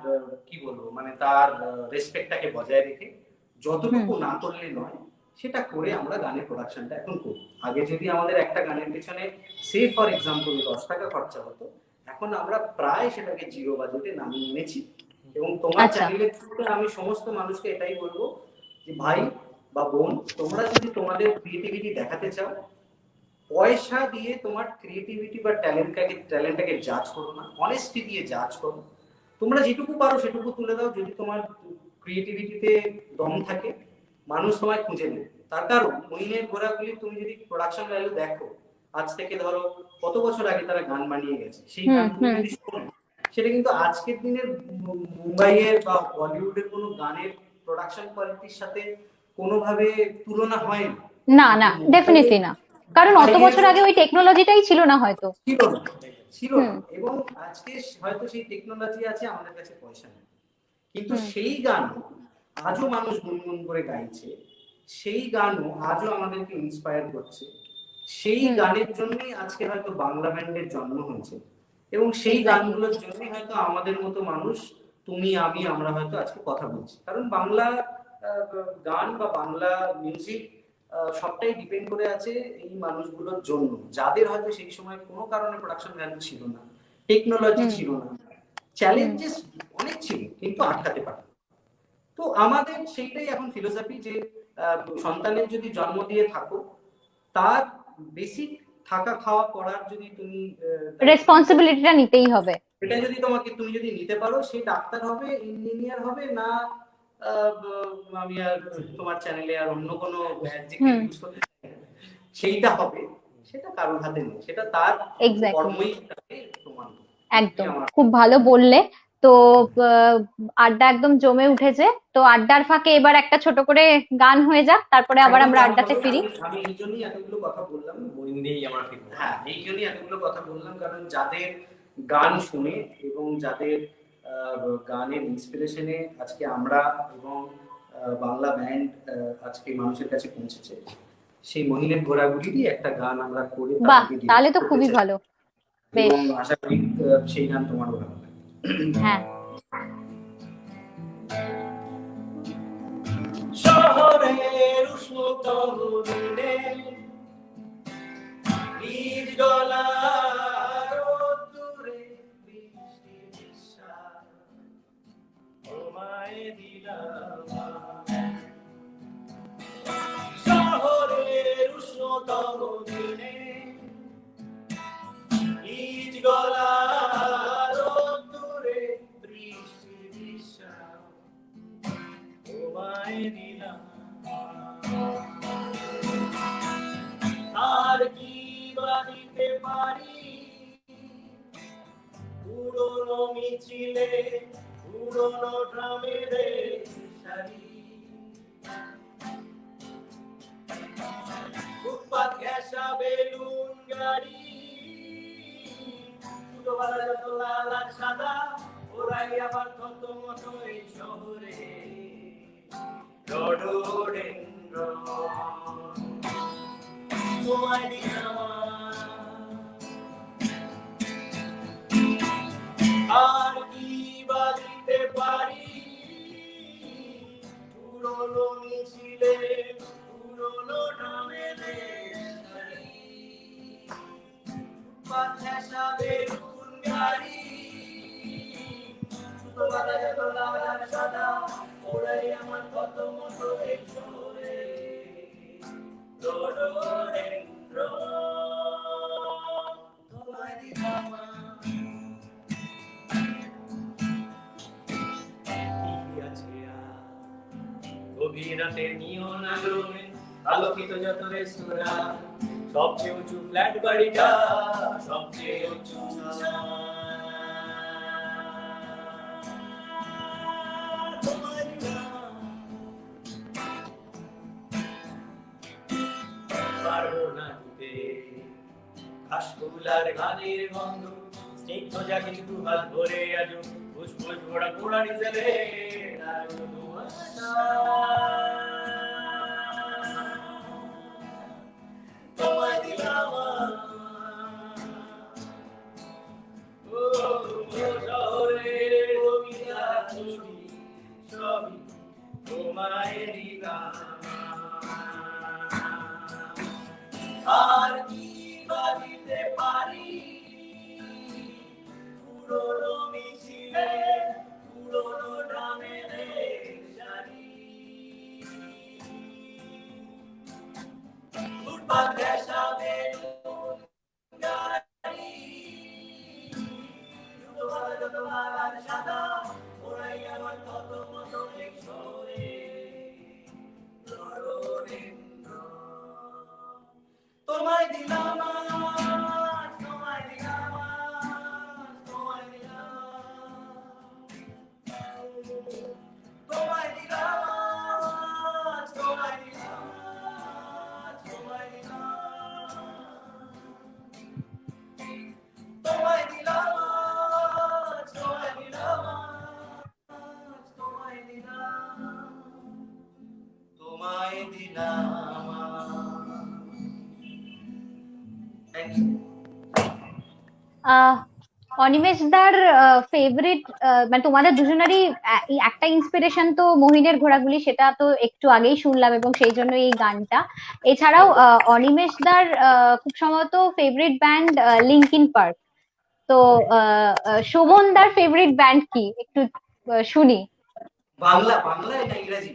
কি বলবো মানে তার রেসপেক্টটাকে বজায় রেখে হুম যতটুকু না করলে নয় সেটা করে আমরা গানের প্রোডাকশনটা এখন করি। আগে যদি আমাদের একটা গানের পেছনে সে ফর এক্সাম্পল 10 টাকা খরচা হতো, এখন আমরা প্রায় সেটাকে জিরো বাজেটে নামিয়ে এনেছি। এবং তোমার আচ্ছা চ্যানেলের থ্রুতে আমি সমস্ত মানুষকে এটাই বলবো যে ভাই বা বোন, তোমরা যদি তোমাদের ক্রিয়েটিভিটি দেখাতে চাও, পয়সা দিয়ে তোমার ক্রিয়েটিভিটি বা ট্যালেন্টটাকে জাজ করো না, অনেস্টি দিয়ে জাজ করো। তোমরা যেটুকু পারো সেটুকু তুলে দাও। যদি তোমার ক্রিয়েটিভিটিতে দম থাকে, মানুষ তোমায় খুঁজে নেবে। তার কারণ মহিনের ঘোড়াগুলি তুমি যদি প্রোডাকশন ভ্যালু দেখো, আজ থেকে ধরো কত বছর আগে তারা গান বানিয়ে গেছে, সেই হুম গান তুমি হুম যদি শোনো, সেটা কিন্তু আজকের দিনের মুম্বাইয়ের বা বলিউডের কোনো গানের প্রোডাকশন কোয়ালিটির সাথে কোনোভাবে তুলনা হয় না। না কিন্তু না ডেফিনেটলি না, কারণ অত মুম্বাইয়ের বছর আগে ওই টেকনোলজিটাই ছিল না হয়তো। ছিল না, ছিল হুম না। এবং আজকে হয়তো সেই টেকনোলজি আছে, আমাদের কাছে পয়সা নেই, কিন্তু হুম সেই গান আজও মানুষ গুনগুন করে গাইছে, সেই গানও আজও আমাদেরকে ইন্সপায়ার করছে। সেই হুম গানের জন্যই আজকে হয়তো বাংলা ব্যান্ডের জন্ম হয়েছে, এবং সেই এক্স্যাক্টলি। গানগুলোর জন্যই হয়তো আমাদের মতো মানুষ, তুমি আমি, আমরা হয়তো আজকে কথা বলছি। কারণ বাংলা গান বা বাংলা মিউজিক সবটাই ডিপেন্ড করে আছে এই মানুষগুলোর জন্য, যাদের হয়তো সেই সময় কোনো কারণে প্রোডাকশন ভ্যালু ছিল না, টেকনোলজি হুম ছিল না, হুম চ্যালেঞ্জেস অনেক ছিল, কিন্তু আটকাতে পারে। তো আমাদের সেইটাই এখন ফিলোসফি যে সন্তানের যদি জন্ম দিয়ে থাকো, তার বেসিক থাকা খাওয়া পড়ার যদি তুমি দায়িত্ব নিতে, রেসপন্সিবিলিটিটা নিতেই হবে। এটা যদি তুমি যদি নিতে পারো, সে ডাক্তার হবে, ইঞ্জিনিয়ার হবে না। আমি আর তোমার চ্যানেলে আর অন্য কোনো অ্যাডজেক্টিভ হুম ইউজ করতে চাই না। সেইটা হবে, সেটা কারোর হাতে নেই, সেটা তার এক্স্যাক্টলি, কর্মই তাকে প্রমাণ করবে। এটাই একদম আমার। খুব ভালো বললে। তো আড্ডা একদম জমে উঠেছে, তো আড্ডার ফাঁকে এবার একটা ছোট করে গান হয়ে যাক, তারপরে আবার একদম আমরা গান আড্ডাতে হবে। ফিরি। আমি এই জন্যই এতগুলো কথা বললাম, বোরিং দিয়েই আমরা ফিরবো। হ্যাঁ এই জন্যই এতগুলো কথা বললাম, কারণ যাদের গান শুনে এবং যাদের গানের ইন্সপিরেশনে আজকে আমরা এবং বাংলা ব্যান্ড আজকে মানুষের কাছে পৌঁছেছে, সেই মহিনের ঘোড়াগুলিরই একটা গান আমরা করে বাহ, তাদেরকে তাহলে ডেডিকেট তো করতে খুবই চাই। ভালো। এবং বেশ। আশা করি সেই গান তোমারও ভালো লাগবে। হ্যাঁ। শহরের উষ্ণতম দিনে বীজ গলা রোদ্দুরে বৃষ্টি নিঃশ্বাস তোমায় দিলাম। শহরের উষ্ণতম শূন্যতম দিনে নিজ গলার রোদ্দুরে বৃষ্টি বৃষ্টি তোমায় দিলাম আর কি বা দিতে পারি পুরনো মিছিলে পুরনো ড্রামের সারি ফুটপাত ঘেঁষা বেলুন গাড়ি ছোটবেলা যত লাল আর সাদা ওরাই আবার কত মতো এই শহরে রডোডেন্ড্রন তোমায় দিলাম আর কি বা দিতে পারি পুরনো মিছিলে পুরনো ড্রামের বাতাসা বেলুন গাড়ি ছোটবেলা যত লাল আর সাদা ওরাই আমার কত মতো এই শহরে তোমায় দিলাম গভীর রাতের নিয়ন আলোয় আলোকিত যত রেস্তোরাঁ সবচেয়ে উঁচু ফ্ল্যাট বাড়িটা সবচেয়ে উঁচু পারবো না দিতে কাশফুলার গানের গন্ধ স্নিগ্ধ যা কিছু হাত ধরে আজ ফুসফুস ঘোড়া ঘোড়া নিজেরে তোমায় দিলাম শহরের কবিতা ছবি সবই তোমায় দিলাম আর কি বা দিতে পারি পুরনো মিছিলে পুরনো ড্রামের সারি ফুটপাত ঘেঁষা বেলুন গাড়ি ছোটবেলা যত লাল আর সাদা ওরাই আমার কত মতো এক শহরে তোমায় দিলাম তোমায় দিলাম তোমায় দিলাম তোমায় দিলাম তোমায় দিলাম তোমায় দিলাম তোমায় দিলাম তোমায় দিলাম তোমায় দিলাম তোমায় দিলাম থ্যাংক ইউ অনিমেষ দার ফেভারিট মানে তোমাদের দুজনেরই একটা ইন্সপিরেশন তো মহিনের ঘোড়াগুলি, সেটা তো একটু আগেই শুনলাম এবং সেই জন্য এই গানটা। এছাড়াও অনিমেষ দার খুব সম্ভবত ফেভারিট ব্যান্ড লিঙ্কিন পার্ক। তো শোভন দার ফেভারিট ব্যান্ড কি একটু শুনি। বাংলা বাংলা এটা ইংরেজি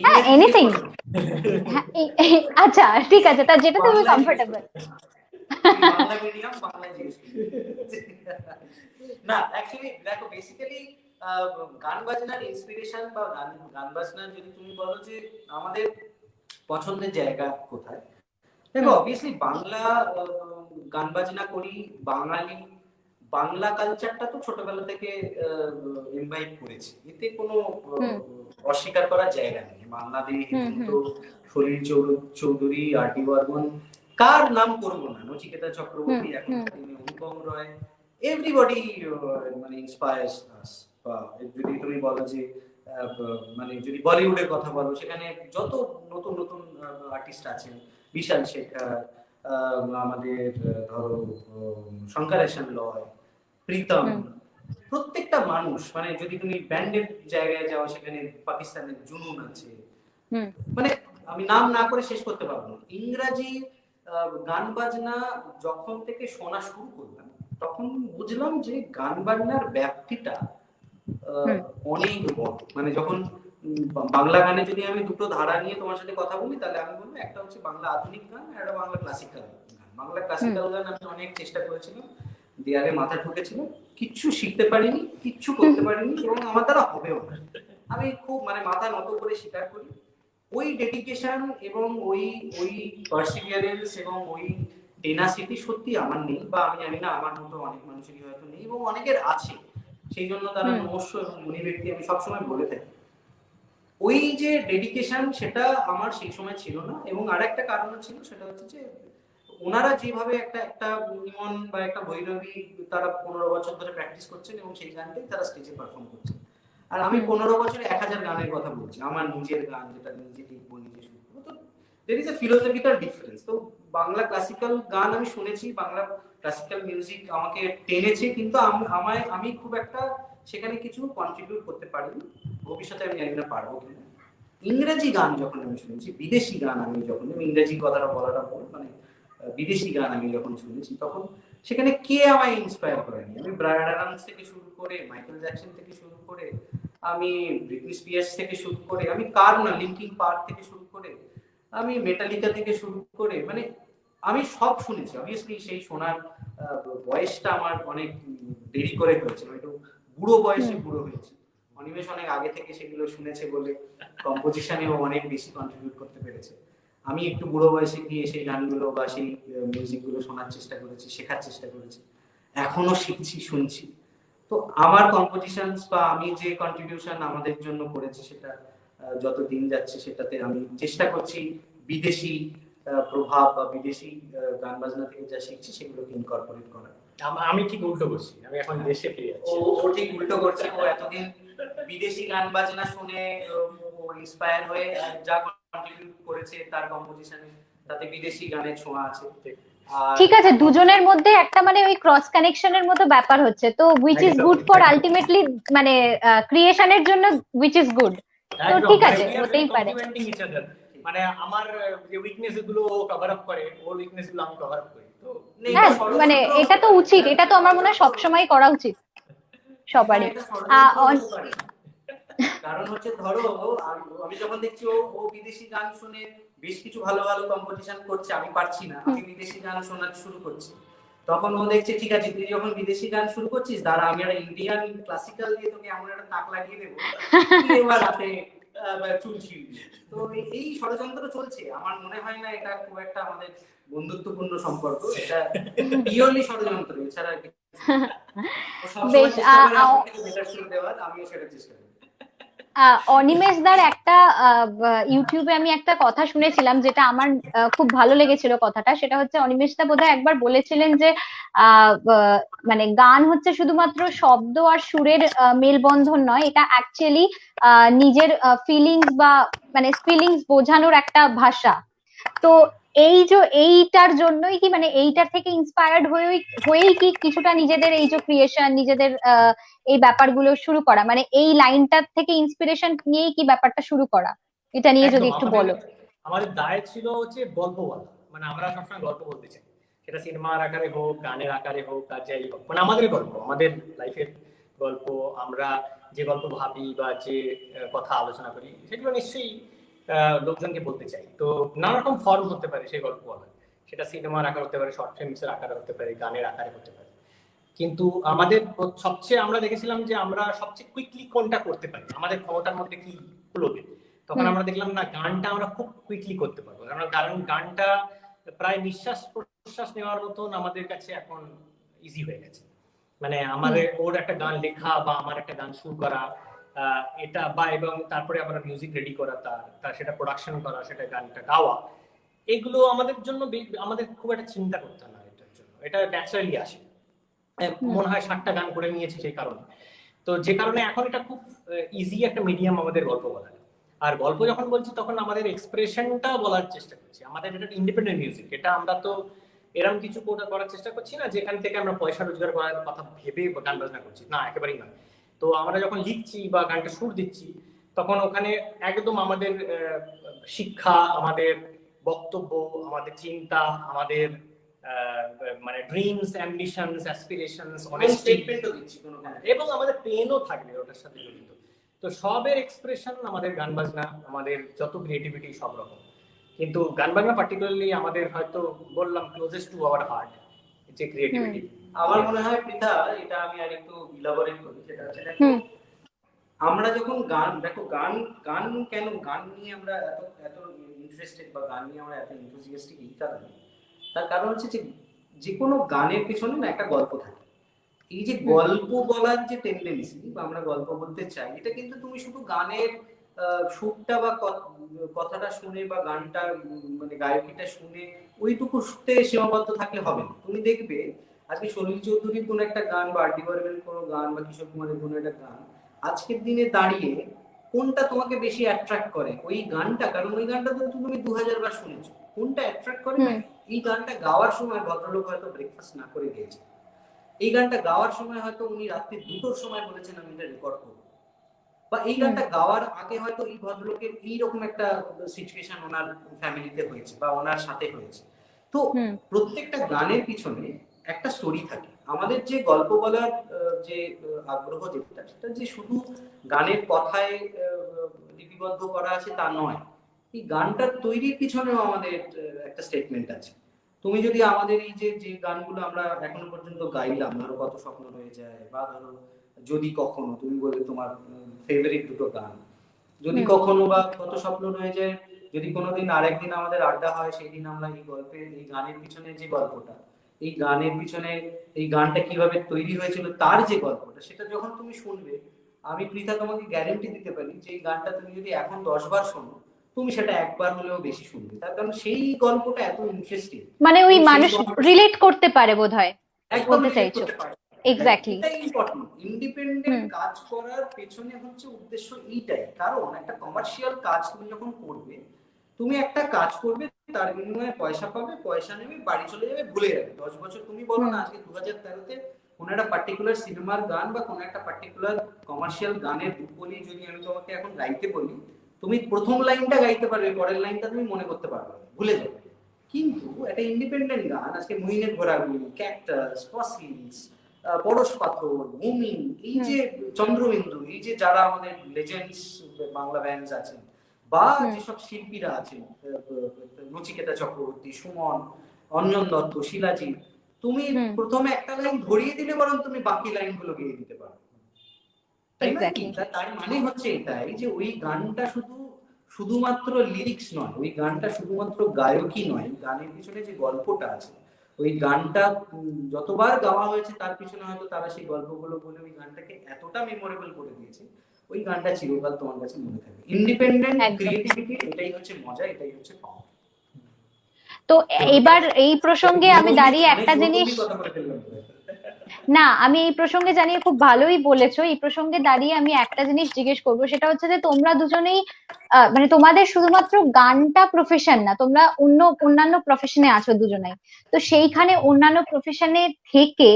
হ্যাঁ এনিথিং। আচ্ছা ঠিক আছে, তা যেটা তুমি কমফোর্টেবল। বাংলা মিডিয়াম বাংলা জিনিস না অ্যাকচুয়ালি দেখো বেসিক্যালি গান বাজনার ইন্সপিরেশন বা গান বাজনার যদি তুমি বলো যে আমাদের পছন্দের জায়গা কোথায়, দেখো অবভিয়াসলি বাংলা গান বাজনা করি, বাঙালি বাংলা কালচারটা তো ছোটবেলা থেকে ইনভাইট করেছি, এতে কোনো অস্বীকার করার জায়গা নেই। বাংলাদেশ তো সলিল চৌধুরী, আর ডি বর্মন, কার নাম করবো না, নচিকেতা চক্রবর্তী, এখন অনুপম রয়, এভরিবডি মানে ইন্সপায়ার্স আস। বা যদি তুমি বলো যে মানে যদি বলিউডের কথা বলো, সেখানে যত নতুন নতুন আর্টিস্ট আছেন, বিশাল শেখর, আমাদের ধরো শঙ্করেশন লয়, প্রীতম, প্রত্যেকটা মানুষ, মানে যদি তুমি ব্যান্ডের জায়গায় যাও সেখানে পাকিস্তানের জুনুন আছে, মানে আমি নাম না করে শেষ করতে পারবো না। ইংরাজি গান বাজনা যখন থেকে শোনা শুরু করলাম তখন বুঝলাম যে গান বাজনার ব্যাপ্তিটা অনেক বড়। মানে যখন বাংলা গানে যদি আমি দুটো ধারা নিয়ে তোমার সাথে কথা বলি, তাহলে আমি বলবো একটা হচ্ছে বাংলা আধুনিক গান আর একটা বাংলা ক্লাসিক্যাল গান। বাংলা ক্লাসিক্যাল গান আমি অনেক চেষ্টা করেছিলাম, দেয়ালে মাথা ঠুকেছিল, কিচ্ছু শিখতে পারিনি, কিচ্ছু করতে পারিনি, এবং আমার দ্বারা হবেও না। আমি খুব মানে মাথা নত করে স্বীকার করি, ওই ডেডিকেশন এবং ওই ওই পার্সিভিয়ারেন্স এবং ওই টেনাসিটি সত্যি আমার নেই, বা আমি জানি না আমার মতো অনেক মানুষেরই হয়তো নেই, এবং অনেকের আছে, সেই জন্য তারা নমস্য এবং গুণী ব্যক্তি আমি সবসময় বলে থাকি। ওই যে ডেডিকেশন সেটা আমার সেই সময় ছিল না, এবং আরেকটা কারণ ছিল, সেটা হচ্ছে যে ওনারা যেভাবে একটা একটা ইমন বা একটা ভৈরবী তারা 15 বছর ধরে প্র্যাকটিস করছেন এবং সেই গানটাই তারা স্টেজে পারফর্ম করছেন, আর আমি 15 বছরে 1000 গানের কথা বলছি, আমার নিজের গান যেটা নিজে লিখবো নিজে শুনবো। তো there is a philosophical difference। তো বাংলা ক্লাসিক্যাল গান আমি শুনেছি, বাংলা ক্লাসিক্যাল মিউজিক আমাকে টেনেছে, কিন্তু আমি খুব একটা সেখানে কিছু কন্ট্রিবিউট করতে পারিনি, ভবিষ্যতে আমি জানি না পারবো কিনা। ইংরেজি গান যখন আমি শুনেছি, বিদেশি গান আমি যখন, আমি ইংরেজি কথাটা বলাটা বল, মানে বিদেশি গান আমি যখন শুনেছি, তখন সেখানে কে আমায় ইন্সপায়ার করেনি? আমি ব্রায়ান অ্যাডামস থেকে শুরু করে, মাইকেল জ্যাকসন থেকে শুরু করে, আমি ব্রিটনি স্পিয়ার্স থেকে শুরু করে, আমি কার না লিঙ্কিং পার্ক থেকে শুরু করে, আমি মেটালিকা থেকে শুরু করে, মানে আমি সব শুনেছি। অবভিয়াসলি সেই শোনার বয়সটা আমার অনেক দেরি করে হয়েছে, আমি একটু বুড়ো বয়সে বুড়ো হয়েছি। অনিমেষ অনেক আগে থেকে সেগুলো শুনেছে বলে কম্পোজিশনেও অনেক বেশি কন্ট্রিবিউট করতে পেরেছে। আমি একটু বুড়ো বয়সে গিয়ে সেই গানগুলো বা সেই মিউজিকগুলো শোনার চেষ্টা করেছি, শেখার চেষ্টা করেছি, এখনো শিখছি, শুনছি। তো আমার কম্পোজিশনস বা আমি যে কন্ট্রিবিউশন আমাদের জন্য করেছি, সেটা যত দিন যাচ্ছে সেটাতে আমি চেষ্টা করছি বিদেশি প্রভাব বা বিদেশি গান বাজনা থেকে যা শিখছি সেগুলোকে ইনকর্পোরেট করা। আমি ঠিক উল্টো করছি, আমি এখন দেশে ফিরে যাচ্ছি। ও ঠিক উল্টো করছে, ও এতদিন বিদেশি গান বাজনা শুনে ও ইন্সপায়ার হয়ে যা কন্ট্রিবিউট করেছে তার কম্পোজিশনে, তাতে বিদেশি গানের ছোঁয়া আছে। ঠিক আছে, দুজনের মধ্যে একটা মানে ওই ক্রস কানেকশনের মতো ব্যাপার হচ্ছে, তো which is good for ultimately মানে ক্রিয়েশনের জন্য হুইচ ইজ গুড। তো ঠিক আছে, হতেই পারে। মানে আমার যে উইকনেস গুলো ও কভার আপ করে, ওর উইকনেস গুলো আমি কভার আপ করি। তো হ্যাঁ, মানে এটা তো উচিত, এটা তো আমার মনে হয় সবসময় করা উচিত সবারই। কারণ হচ্ছে ধরো আমি যখন দেখছি ও বিদেশি গান শুনে বেশ কিছু ভালো ভালো কম্পোজিশন করছে, আমি পারছি না, আমি বিদেশি গান শোনা শুরু করছি, তখন ও দেখছে ঠিক আছে তুই যখন বিদেশি গান শুরু করছিস, দাঁড়া আমি একটা ইন্ডিয়ান ক্লাসিক্যাল দিয়ে তোকে এমন একটা তাক লাগিয়ে দেবো, এবার রাতে চুল ছিঁড়বি। তো এই ষড়যন্ত্র চলছে। আমার মনে হয় না এটা খুব একটা আমাদের বন্ধুত্বপূর্ণ সম্পর্ক, এটা পিওরলি ষড়যন্ত্র, এছাড়া বেশ, আমিও সেটা চেষ্টা করি। অনিমেষ দার একটা ইউটিউবে আমি একটা কথা শুনেছিলাম, যেটা আমার খুব ভালো লেগেছিল কথাটা। সেটা হচ্ছে অনিমেষ দা বোধহয় একবার বলেছিলেন যে মানে গান হচ্ছে শুধুমাত্র শব্দ আর সুরের মেলবন্ধন নয়, এটা অ্যাকচুয়ালি নিজের ফিলিংস বা মানে ফিলিংস বোঝানোর একটা ভাষা। তো এই যে এইটার জন্যই কি মানে এইটার থেকে ইন্সপায়ার্ড হয়েই কি কিছুটা নিজেদের এই যে ক্রিয়েশন, নিজেদের এই ব্যাপারগুলো শুরু করা, মানে এই লাইনটার থেকে ইন্সপিরেশন নিয়েই কি ব্যাপারটা শুরু করা, এটা নিয়ে যদি একটু বলো। আমাদের দায় ছিল হচ্ছে গল্প বলা, মানে আমরা সবসময় গল্প বলতে চাই, সেটা সিনেমার আকারে হোক, গানের আকারে হোক, আর যাই হোক, মানে আমাদের গল্প, আমাদের লাইফের গল্প, আমরা যে গল্প ভাবি বা যে কথা আলোচনা করি, সেগুলো নিশ্চয়ই লোকজনকে বলতে চাই। তো নানা রকম ফর্ম হতে পারে সেই গল্প বলা, সেটা সিনেমার আকার হতে পারে, শর্ট ফিল্মসের আকারে হতে পারে, গানের আকারে হতে পারে। কিন্তু আমাদের সবচেয়ে আমরা দেখেছিলাম যে আমরা সবচেয়ে কুইকলি কোনটা করতে পারি, আমাদের ক্ষমতার মধ্যে কি কুলোবে। তখন আমরা দেখলাম না, গানটা আমরা খুব কুইকলি করতে পারবো, কারণ গানটা প্রায় নিঃশ্বাস প্রশ্বাস নেওয়ার মতন আমাদের কাছে এখন ইজি হয়ে গেছে। মানে আমাদের ওর একটা গান লেখা বা আমার একটা গান শুরু করা, এটা বা এবং তারপরে আমরা মিউজিক রেডি করা, তার সেটা প্রোডাকশন করা, সেটা গানটা গাওয়া, এগুলো আমাদের জন্য আমাদের খুব একটা চিন্তা করতে হয় না এটার জন্য, এটা ন্যাচারালি আসে। মনে হয় 60টা গান করে নিয়েছি সেই কারণে। তো যে কারণে এখন এটা খুব ইজি একটা মিডিয়াম আমাদের গল্প বলার। আর গল্প যখন বলছি তখন আমাদের এক্সপ্রেশনটা বলার চেষ্টা করছি, আমাদের এটা ইন্ডিপেন্ডেন্ট মিউজিক, এটা আমরা তো এরকম কিছু করার চেষ্টা করছি না যেখান থেকে আমরা পয়সা রোজগার করার কথা ভেবে গান বাজনা করছি, না, একেবারেই না। তো আমরা যখন লিখছি বা গানটা সুর দিচ্ছি, তখন ওখানে একদম আমাদের শিক্ষা, আমাদের বক্তব্য, আমাদের চিন্তা, আমাদের মানে ড্রিমস, অ্যাম্বিশনস, অ্যাসপিরেশনস, অনেস্টি এবং আমাদের পেনও থাকবে ওটার সাথে জড়িত। তো সবের এক্সপ্রেশন আমাদের গান বাজনা, আমাদের যত ক্রিয়েটিভিটি সব রকম। কিন্তু গান বাজনা পার্টিকুলারলি আমাদের হয়তো বললাম ক্লোজেস্ট টু আওয়ার হার্ট, যে ক্রিয়েটিভিটি। আমার মনে হয় পৃথা, এটা আমি আর একটু ইলাবোরেট করি, সেটা হচ্ছে আমরা যখন গান, দেখো গান গান কেন গান নিয়ে আমরা এত এত ইন্টারেস্টেড বা গান নিয়ে আমরা এত এনথুজিয়াস্টিক এই কারণে, তার কারণ হচ্ছে যে কোনো গানের পিছনে না একটা গল্প থাকে। এই যে গল্প বলার যে টেন্ডেন্সি বা আমরা গল্প বলতে চাই, এটা কিন্তু তুমি শুধু গানের সুরটা বা কথাটা শুনে বা গানটা মানে গায়কিটা শুনে ওইটুকুতে সীমাবদ্ধ থাকলে হবে না। তুমি দেখবে আজকে সলিল চৌধুরীর কোনো একটা গান বা আর ডি বর্মনের কোনো গান বা কিশোর কুমারের কোনো একটা গান আজকের দিনে দাঁড়িয়ে কোনটা তোমাকে বেশি অ্যাট্রাক্ট করে? ওই গানটা, কারণ ওই গানটা তো তুমি 2000 বার শুনেছো। কোনটা অ্যাট্রাক্ট করে না? এই গানটা গাওয়ার সময় ভদ্রলোক হয়তো ব্রেকফাস্ট না করে গিয়েছে, এই গানটা গাওয়ার সময় হয়তো উনি রাত্রি 2টোর সময় বলেছেন আমি এটা রেকর্ড করবো, বা এই গানটা গাওয়ার আগে হয়তো এই ভদ্রলোকের এইরকম একটা সিচুয়েশন ওনার ফ্যামিলিতে হয়েছে বা ওনার সাথে হয়েছে। তো প্রত্যেকটা গানের পিছনে একটা স্টোরি থাকে। আমাদের যে গল্প বলার যে আগ্রহ যেটা, সেটা যে শুধু গানের কথায় লিপিবদ্ধ করা আছে তা নয়, এই গানটার তৈরির পিছনেও আমাদের একটা স্টেটমেন্ট আছে। তুমি যদি আমাদের এই যে যে গানগুলো আমরা এখনো পর্যন্ত গাইলাম, ধরো কত স্বপ্ন রয়ে যায়, বা ধরো যদি কখনো, তুমি বলে তোমার ফেভারিট দুটো গান, যদি কখনো বা কত স্বপ্ন রয়ে যায়, যদি কোনোদিন আরেকদিন আমাদের আড্ডা হয়, সেই দিন আমরা এই গল্পের, এই গানের পিছনে যে গল্পটা, এই গানের পিছনে এই গানটা কিভাবে তৈরি হয়েছিল তার যে গল্পটা, সেটা যখন তুমি শুনবে, আমি পৃথা তোমাকে গ্যারেন্টি দিতে পারি যে এই গানটা তুমি যদি এখন 10 বার শোনো, তুমি সেটা একবার হলেও বেশি শুনবে। তার কারণ সেই গল্পটা এত ইন্টারেস্টিং, মানে ওই মানুষ রিলেট করতে পারে বোধহয়, একদম বলতে রিলেট চাইছো। করতে পারে। এক্স্যাক্টলি, এটাই ইম্পর্টেন্ট। ইন্ডিপেন্ডেন্ট কাজ করার পেছনে হচ্ছে উদ্দেশ্য এইটাই। কারণ একটা কমার্শিয়াল কাজ তুমি যখন করবে, তুমি একটা কাজ করবে, তার বিনিময়ে পয়সা পাবে, পয়সা নেবে, বাড়ি চলে যাবে, ভুলে যাবে। 10 বছর তুমি বলো না আজকে 2013-তে কোনো একটা পার্টিকুলার সিনেমার গান বা কোনো একটা পার্টিকুলার কমার্শিয়াল গানের বলি যদি আমি তোমাকে এখন গাইতে বলি, তুমি প্রথম লাইনটা গাইতে পারবে, পরের লাইনটা তুমি মনে করতে পারবে, ভুলে যাবে। কিন্তু একটা ইন্ডিপেন্ডেন্ট গান, আজকে মহিনের ঘোড়াগুলি, ক্যাকটাস, ফসিলস, পরশ পাথর, ভূমি, এই যে চন্দ্রবিন্দু, এই যে যারা আমাদের লেজেন্ডস বাংলা ব্যান্ডস আছেন, বা যেসব শিল্পীরা আছেন, নচিকেতা চক্রবর্তী, সুমন, অঞ্জন দত্ত, শিলাজি, তুমি প্রথমে একটা লাইন ধরিয়ে দিলে বরং তুমি বাকি লাইনগুলো গেয়ে দিতে পারো, তাই না? তার মানে হচ্ছে এটাই যে ওই গানটা শুধুমাত্র লিরিক্স নয়, ওই গানটা শুধুমাত্র গায়কই নয়, গানের পিছনে যে গল্পটা আছে, ওই গানটা যতবার গাওয়া হয়েছে তার পিছনে হয়তো তারা সেই গল্পগুলো বলে ওই গানটাকে এতটা মেমোরেবল করে দিয়েছে, ওই গানটা চিরকাল তোমার কাছে মনে থাকবে। ইন্ডিপেন্ডেন্ট ক্রিয়েটিভিটি, এটাই হচ্ছে মজা, এটাই হচ্ছে পাওয়া। তো এবার এই প্রসঙ্গে আমি দাঁড়িয়ে একটা জিনিস, না আমি এই প্রসঙ্গে জানিয়ে খুব ভালোই বলেছো, এই প্রসঙ্গে দাঁড়িয়ে আমি একটা জিনিস জিজ্ঞেস করবো, সেটা হচ্ছে যে তোমরা দুজনেই মানে তোমাদের শুধুমাত্র গানটা প্রফেশন না, তোমরা অন্যান্য প্রফেশনে আছো দুজনেই। তো সেইখানে অন্যান্য প্রফেশনে থেকে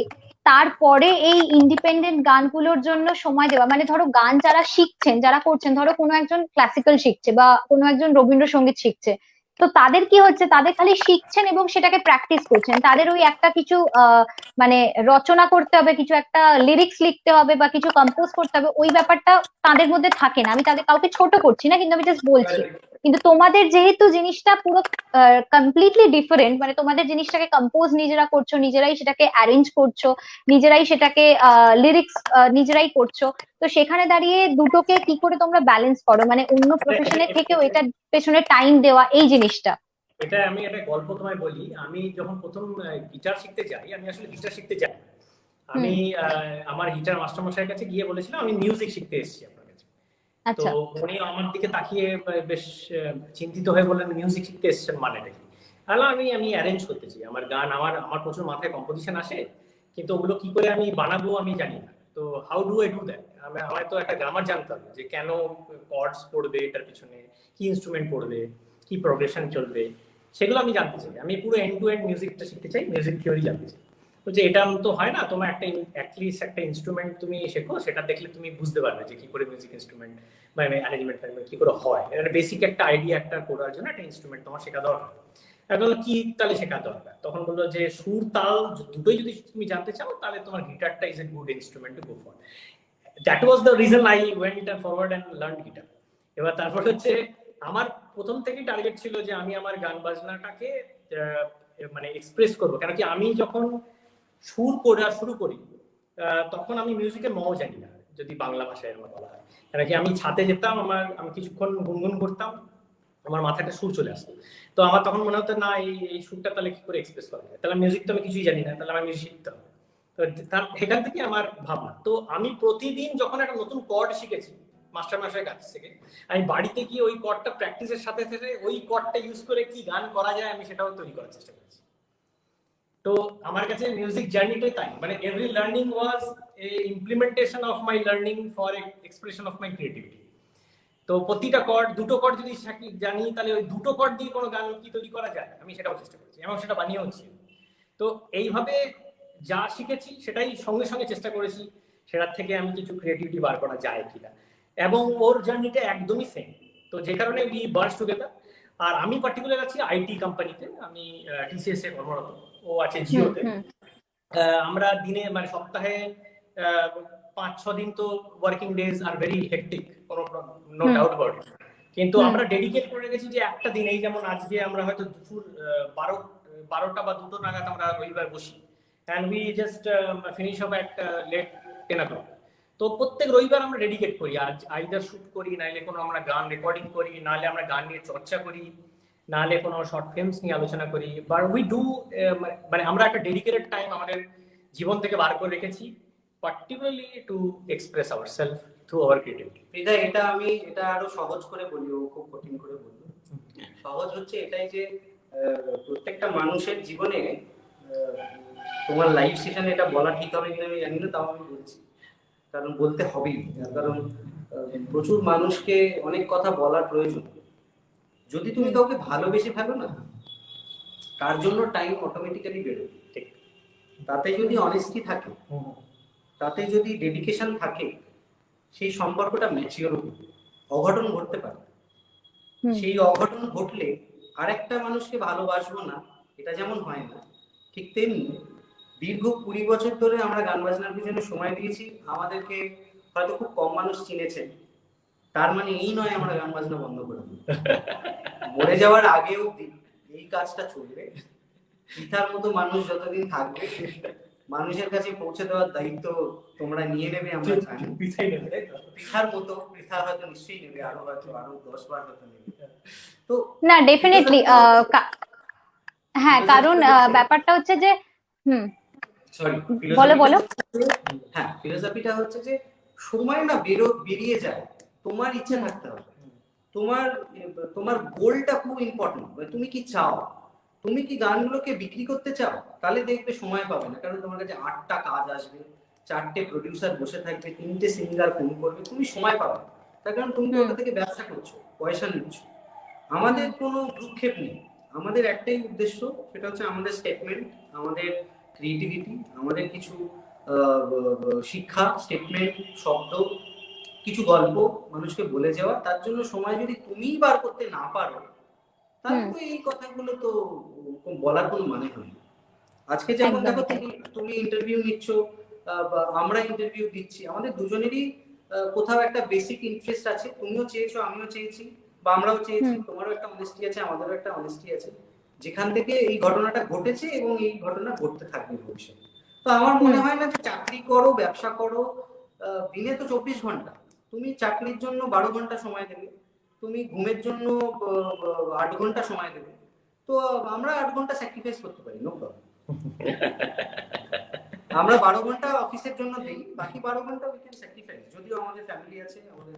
তারপরে এই ইন্ডিপেন্ডেন্ট গানগুলোর জন্য সময় দেওয়া, মানে ধরো গান যারা শিখছেন, যারা করছেন, ধরো কোনো একজন ক্লাসিক্যাল শিখছে বা কোনো একজন রবীন্দ্রসঙ্গীত শিখছে, তো তাদের কি হচ্ছে, তাদের খালি শিখছেন এবং সেটাকে প্র্যাকটিস করছেন, তাদের ওই একটা কিছু মানে রচনা করতে হবে, কিছু একটা লিরিক্স লিখতে হবে বা কিছু কম্পোজ করতে হবে, ওই ব্যাপারটা তাদের মধ্যে থাকে না। আমি তাদের কাউকে ছোট করছি না, কিন্তু আমি জাস্ট বলছি। কিন্তু তোমাদের যেহেতু জিনিসটা পুরো কমপ্লিটলি ডিফারেন্ট, মানে তোমাদের জিনিসটাকে কম্পোজ নিজেরা করছো, নিজেরাই সেটাকে অ্যারেঞ্জ করছো, নিজেরাই সেটাকে লিরিক্স নিজেরাই করছো, তো সেখানে দাঁড়িয়ে দুটোকে কি করে তোমরা ব্যালেন্স করো, মানে অন্য প্রফেশনে থেকেও এটার পেছনে টাইম দেওয়া, এই জিনিসটা? এটা আমি একটা গল্প তোমায় বলি। আমি যখন প্রথম গিটার শিখতে যাই, আমি আসলে গিটার শিখতে যাই, আমি আমার গিটার মাস্টারমশাইয়ের কাছে গিয়ে বলেছিলাম আমি মিউজিক শিখতে এসেছি আপনার কাছে। তো উনি আমার দিকে তাকিয়ে বেশ চিন্তিত হয়ে বললেন, মিউজিক শিখতে এসেছেন মানেটা কি? আমি অ্যারেঞ্জ করতে চাই, আমার গান, আমার প্রচুর মাথায় কম্পোজিশন আসে, কিন্তু ওগুলো কি করে আমি বানাবো আমি জানি না। তো how do I do that? আমার তো একটা গ্রামার জানতে হবে, যে কেন কর্ডস পড়বে, এটার পিছনে কি ইনস্ট্রুমেন্ট পড়বে, কি প্রোগ্রেশন চলবে, সেগুলো আমি জানতে চাই। আমি পুরো এন্ড টু এন্ড মিউজিকটা শিখতে চাই, মিউজিক থিওরি জানতে চাই। যে এটা তো হয় না, তোমার একটা অ্যাটলিস্ট একটা ইনস্ট্রুমেন্ট তুমি শেখো, সেটা দেখলে তুমি বুঝতে পারবে যে কি করে মিউজিক ইনস্ট্রুমেন্ট বা অ্যারেঞ্জমেন্ট কি করে হয়। এটা বেসিক একটা আইডিয়া একটা করার জন্য একটা ইনস্ট্রুমেন্ট তোমার শেখা দরকার। এখন কি তাহলে শেখা দরকার? তখন বললো যে সুর তাল দুটোই যদি তুমি জানতে চাও, তাহলে তোমার গিটারটা is a good instrument to go for. That was the reason I went forward and learn guitar. এবার তারপর হচ্ছে আমার প্রথম থেকেই টার্গেট ছিল যে আমি আমার গান বাজনাটাকে মানে এক্সপ্রেস করবো, কেন কি আমি যখন সুর করা শুরু করি তখন আমি মিউজিকের মও জানি না, যদি বাংলা ভাষায় আমার বলা হয়। কেন কি আমি ছাদে যেতাম, আমি কিছুক্ষণ গুনগুন করতাম, আমার মাথায় একটা সুর চলে আসতো। তো আমার তখন মনে হতো না এই সুরটা তাহলে কি করে এক্সপ্রেস করা যায়, তাহলে মিউজিক তো আমি কিছুই জানি না, তাহলে আমার মিউজিক শিখতে হবে। তো এখান থেকে আমার ভাবনা। তো আমি প্রতিদিন যখন একটা নতুন কর্ড শিখেছি মাস্টারের কাছ থেকে, আমি বাড়িতে গিয়ে ওই কর্ডটা প্র্যাকটিসের সাথে সাথে ওই কর্ডটা ইউজ করে কি গান করা যায় আমি সেটাও তৈরি করার চেষ্টা করেছি। তো আমার কাছে মিউজিক জার্নিটাই তাই, মানে every learning was A implementation of my learning for expression of my creativity. তো প্রতিটা কর্ড, দুটো কর্ড যদি জানি তাহলে ওই দুটো কর্ড দিয়ে কোনো গান কি তৈরি করা যায় আমি সেটাও চেষ্টা করছি এবং সেটা বানিয়ে হচ্ছে। তো এইভাবে যা শিখেছি সেটাই সঙ্গে সঙ্গে চেষ্টা করেছি সেটার থেকে আমি কিছু ক্রিয়েটিভিটি বার করা যায় কিনা, এবং ওর জার্নিটা একদমই সেম। তো যে কারণে উই বার্স টুগেদার। আর আমি পার্টিকুলার আছি আইটি কোম্পানিতে, আমি টিসিএস এ কর্মরত, ও আছে জিওতে। আমরা দিনে মানে সপ্তাহে 5-6 দিন তো working days are very hectic, কোনো নো ডাউট অ্যাবাউট ইট। কিন্তু আমরা ডেডিকেট করে রেখেছি যে একটা দিন, এই যেমন আজকে আমরা হয়তো দুপুর 12টা বা 2টো নাগাদ আমরা রবিবার বসি, and we just finish off at late 10 o'clock। তো প্রত্যেক রবিবার আমরা ডেডিকেট করি, আজ আইদার শুট করি, নাইলে কোনো আমরা গান রেকর্ডিং করি, নাহলে আমরা গান নিয়ে চর্চা করি, নাহলে কোনো শর্ট ফিল্মস নিয়ে আলোচনা করি। বাট উই ডু, মানে আমরা একটা ডেডিকেটেড টাইম আমাদের জীবন থেকে বার করে রেখেছি particularly to express ourself through hour creativity. এটা আরো সহজ করে বলি, ও খুব কঠিন করে বলবো। সহজ হচ্ছে এটাই যে প্রত্যেকটা মানুষের জীবনে, তোমার লাইফ সেশনে এটা বলা ঠিক হবে কিনা আমি জানি না, তাও আমি বলছি, কারণ বলতে হবেই। কারণ প্রচুর মানুষকে অনেক কথা বলার প্রয়োজন। যদি তুমি কাউকে ভালোবেসে ফেলো না, তার জন্য টাইম অটোমেটিক্যালি বেরোবে। ঠিক, তাতে যদি অনেস্টি থাকে, তাতে যদি ডেডিকেশন থাকে, সেই সম্পর্কটা ম্যাচিওর হবে। অঘটন ঘটতে পারে, সেই অঘটন ঘটলে আরেকটা মানুষকে ভালোবাসবো না, এটা যেমন হয় না, ঠিক তেমনি দীর্ঘ 20 বছর ধরে আমরা গান বাজনার পিছনে সময় দিয়েছি, আমাদেরকে হয়তো খুব কম মানুষ চিনেছেন, তার মানে এই নয় আমরা গান বাজনা বন্ধ করে দেব। মরে যাওয়ার আগেও এই কাজটা চলবে। পৃথার মতো মানুষ যতদিন থাকবে, মানুষের কাছে পৌঁছে দেওয়ার দায়িত্ব তোমরা নিয়ে নেবে, আমরা জানি। পৃথার মতো, পৃথা হয়তো নিশ্চয়ই নেবে, আরো 10 বার হয়তো নেবে। তো না, ডেফিনেটলি। হ্যাঁ, কারণ ব্যাপারটা হচ্ছে যে বলো বলো। হ্যাঁ, ফিলোসফিটা হচ্ছে যে সময় না বেরিয়ে যায়, তোমার ইচ্ছা থাকতে হবে। তোমার গোলটা খুব ইম্পর্টেন্ট। তুমি কি চাও? তুমি কি গানগুলোকে বিক্রি করতে চাও? তাহলে দেখবে সময় পাবে না, কারণ তোমার কাছে 8টা কাজ আসবে, 4টে প্রডিউসার বসে থাকবে, 3টে সিঙ্গার ফোন করবে, তুমি সময় পাবে। তার কারণ তুমি ওটা থেকে ব্যবসা করছো, পয়সা নিচ্ছ। আমাদের কোনো ভ্রুক্ষেপ নেই, আমাদের একটাই উদ্দেশ্য, সেটা হচ্ছে আমাদের স্টেটমেন্ট, আমাদের ক্রিয়েটিভিটি, আমাদের কিছু শিক্ষা, স্টেটমেন্ট, শব্দ, কিছু গল্প মানুষকে বলে যাওয়া। তার জন্য সময় যদি তুমিই বার করতে না পারো, তাহলে তো এই কথাগুলো তো বলার কোনো মানে হয় না। আজকে যেমন দেখো, তুমি ইন্টারভিউ নিচ্ছ, আমরা ইন্টারভিউ দিচ্ছি, আমাদের দুজনেরই কোথাও একটা বেসিক ইন্টারেস্ট আছে। তুমিও চেয়েছো, আমিও চেয়েছি, বা আমরাও চেয়েছি। তোমারও একটা অনেস্টি আছে, আমাদেরও একটা অনেস্টি আছে, যেখান থেকে এই ঘটনাটা ঘটেছে এবং এই ঘটনা ঘটতে থাকবে ভবিষ্যতে। তো আমার মনে হয় না যে চাকরি করো, ব্যবসা করো, দিনে তো 24 ঘন্টা, তুমি চাকরির জন্য 12 ঘন্টা সময় দেবে, তুমি ঘুমের জন্য 8 ঘন্টা সময় দেবে। তো আমরা 8 ঘন্টা স্যাক্রিফাইস করতে পারি, নো প্রবলেম। আমরা 12 ঘন্টা অফিসের জন্য দেই, বাকি 12 ঘন্টা উই ক্যান স্যাক্রিফাইস। যদিও আমাদের ফ্যামিলি আছে, আমাদের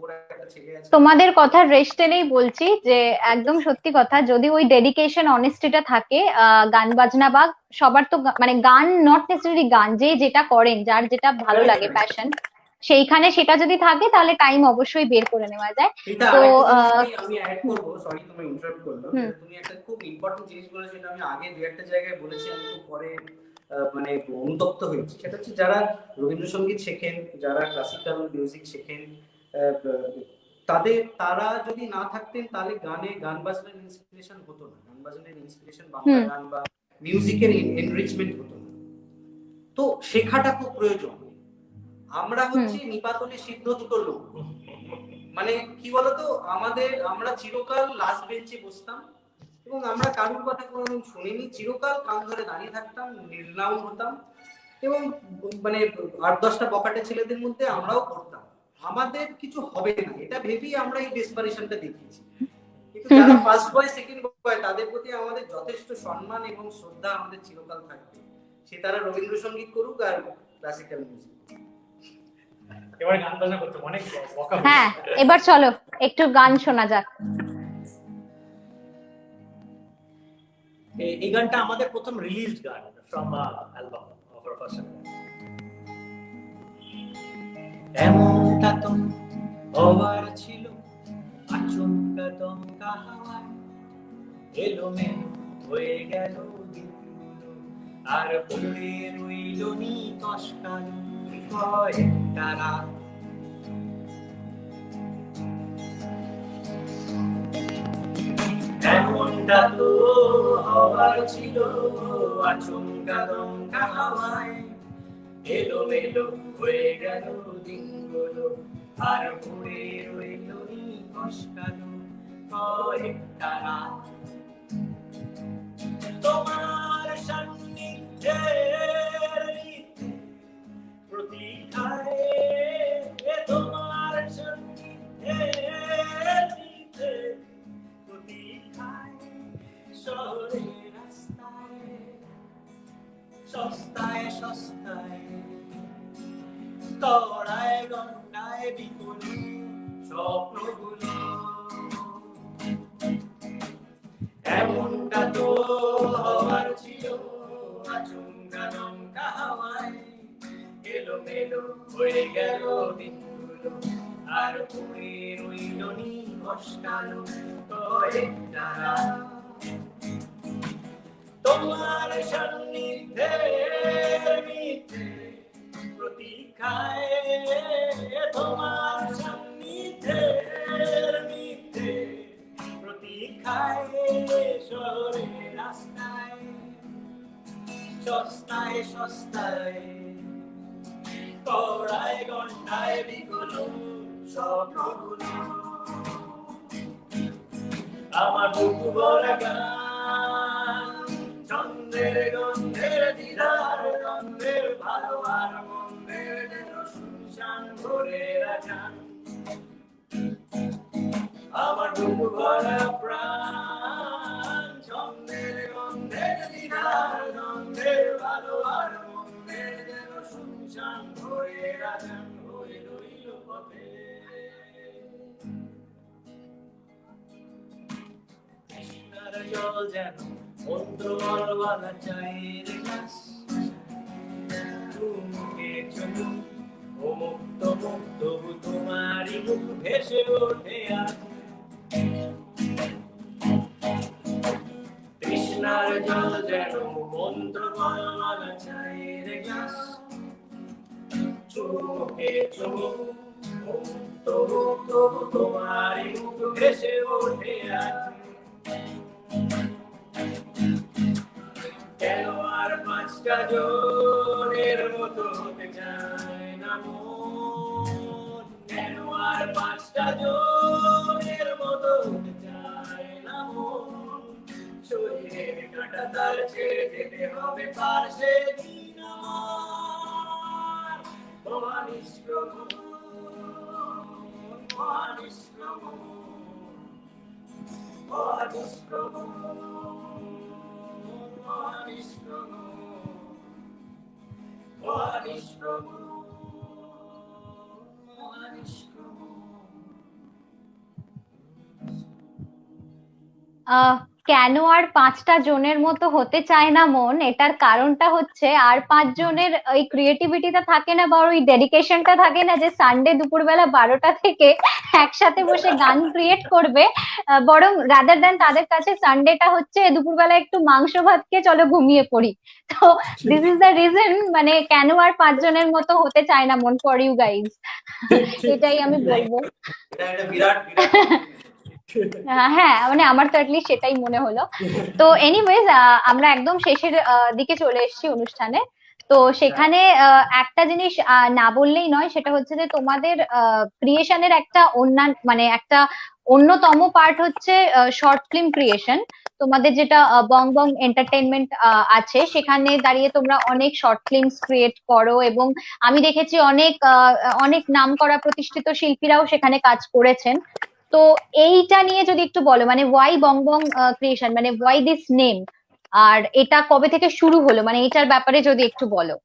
ওর একটা ছেলে আছে। তোমাদের কথার রেস্ট নেই বলছি যে একদম সত্যি কথা, যদি ওই ডেডিকেশন অনেস্টিটা থাকে, গান বাজনা বা সবার তো মানে গান নট নেসেসারি, গান যে যেটা করেন, যার যেটা ভালো লাগে, প্যাশন, সেইখানে সেটা যদি থাকে তাহলে টাইম অবশ্যই বের করে নেওয়া যায়। তো আমি অ্যাড করব, সরি তোমায় ইন্টারাপ্ট করলাম। তুমি একটা খুব ইম্পর্টেন্ট জিনিস বলেছো, যেটা আমি আগে দু একটা জায়গায় বলেছি, আমি খুব পরে মানে অনুতপ্ত হয়েছি। সেটা হচ্ছে যারা রবীন্দ্রসঙ্গীত শেখেন, যারা ক্লাসিক্যাল মিউজিক শেখেন, তারা যদি না থাকতেন তাহলে গান বাজনার ইন্সপিরেশন হতো না, গান বাজনার ইন্সপিরেশন, বাংলা গান বা মিউজিকের এনরিচমেন্ট হতো না। তো শেখাটা খুব প্রয়োজন। আমরা হচ্ছে নিপাতনে সিদ্ধ দুটো লোক। মানে কি বলতো, আমরা চিরকাল লাস্ট বেঞ্চে বসতাম এবং আমরা কারুর কথা কোনোদিন শুনিনি, চিরকাল কান ধরে দাঁড়িয়ে থাকতাম, নির্নাম হতাম এবং মানে 8-10টা বকাটে ছেলেদের মধ্যে আমরাও পড়তাম। আমাদের কিছু হবে না এটা ভেবেই আমরা এই ডেসপারেশনটা দেখিয়েছি। কিন্তু যারা ফার্স্ট বয় সেকেন্ড বয় তাদের প্রতি আমাদের যথেষ্ট সম্মান এবং শ্রদ্ধা আমাদের চিরকাল থাকবে। সে তারা রবীন্দ্রসঙ্গীত করুক আর ক্লাসিক্যাল মিউজিক। এবার গান বাজনা করতে অনেক বকা। হ্যাঁ, এবার চলো একটু গান শোনা যাক। এই গানটা আমাদের প্রথম রিলিজড গান from album of our first album. এমনটা তো হওয়ার ছিল, আচমকা দমকা হাওয়ায় এলোমেলো হয়ে গেল দিনগুলো, আর পড়ে রইল নিকশ কালো কয়েকটা রাত। এমনটা তো হওয়ার ছিল, আচমকা দমকা হাওয়ায় এলোমেলো হয়ে গেল দিনগুলো, আর পড়ে রইল নিকশ কালো কয়েকটা রাত। তোমার সান্নিধ্যের প্রতীক্ষায়, তোমার সান্নিধ্যের প্রতীক্ষায়, শহরে রাস্তায় সস্তায় সস্তায়, তড়ায় গন্ডায় বিপুল স্বপ্নগুলো। এমনটা তো হওয়ার ছিল, আচমকা দমকা হাওয়ায় এলোমেলো হয়ে গেল দিনগুলো, আর পড়ে রইল নিকশ কালো কয়েকটা রাত। তোমার সান্নিধ্যের মিথ্যে প্রতীক্ষায়, তোমার সান্নিধ্যের মিথ্যে প্রতীক্ষায়, শহরে রাস্তায় সস্তায় সস্তায়, কড়ায় গন্ডায় বিকল স্বপ্নগুলো। আমার বুক ভরা গান, চন্দ্রের গন্ধের দিদার গন্ধের, ভালো আর মন্দের যেন শুনশান ভরে রাখান। আমার বুক ভরা প্রাণ, চন্দ্রের গন্ধের দিদার গন্ধের, ভালো আর মন্দের যেন শুনশান ভরে রাখান, হয়ে রইল পথে। কৃষ্ণার জল যেন মন্ত্রওয়ালা চায়ের গ্লাস, চুমুকে চুমুক ও মুক্ত মুক্ত তোমারই মুখ ভেসে ওঠে আজ। কৃষ্ণার জল যেন মন্ত্রওয়ালা চায়ের গ্লাস, চুমুকে চুমুক ও মুক্ত মুক্ত তোমারই মুখ ভেসে ওঠে আজ। কেন আর পাঁচটা জনের মতো হতে চায় না মন, কেন আর পাঁচটা জনের মতো হতে চায় না মন, শরীরের কাঁটা তার ছেড়ে যেতে হবে পার সেদিন আমার। মহানিষ্ক্রম মহানিষ্ক্রম মহানিষ্ক্রম মহানিষ্ক্রম মহানিষ্ক্রম মহানিষ্ক্রম। কেন আর পাঁচটা জনের মতো হতে চায় না মন, এটার কারণটা হচ্ছে আর 5 জনের ওই ক্রিয়েটিভিটিটা থাকে না বা ওই ডেডিকেশনটা থাকে না যে সানডে দুপুরবেলা 12টা থেকে একসাথে বসে গান ক্রিয়েট করবে। বরং রাদার দ্যান তাদের কাছে সানডেটা হচ্ছে দুপুরবেলা একটু মাংস ভাত খেয়ে চলো ঘুমিয়ে পড়ি। তো দিস ইজ দ্য রিজন, মানে কেন আর 5 জনের মতো হতে চায় না মন ফর ইউ গাইজ, এটাই আমি বলবো। এটা বিরাট বিরাট হ্যাঁ, মানে আমার তো অ্যাটলিস্ট সেটাই মনে হলো। তো এনিওয়েজ আমরা একদম শেষের দিকে চলে এসেছি অনুষ্ঠানে। তো সেখানে একটা জিনিস না বললেই নয়, সেটা হচ্ছে যে তোমাদের ক্রিয়েশনের একটা মানে একটা অন্যতম পার্ট হচ্ছে শর্ট ফিল্ম ক্রিয়েশন। তোমাদের যেটা বং বং এন্টারটেনমেন্ট আছে, সেখানে দাঁড়িয়ে তোমরা অনেক শর্ট ফিল্মস ক্রিয়েট করো, এবং আমি দেখেছি অনেক অনেক নাম করা প্রতিষ্ঠিত শিল্পীরাও সেখানে কাজ করেছেন। তো এইটা নিয়ে যদি একটু বলো, মানে ওয়াই বং বং ক্রিয়েশন, মানে ওয়াই দিস নেম, আর এটা কবে থেকে শুরু হলো, মানে এটার ব্যাপারে যদি একটু বলো।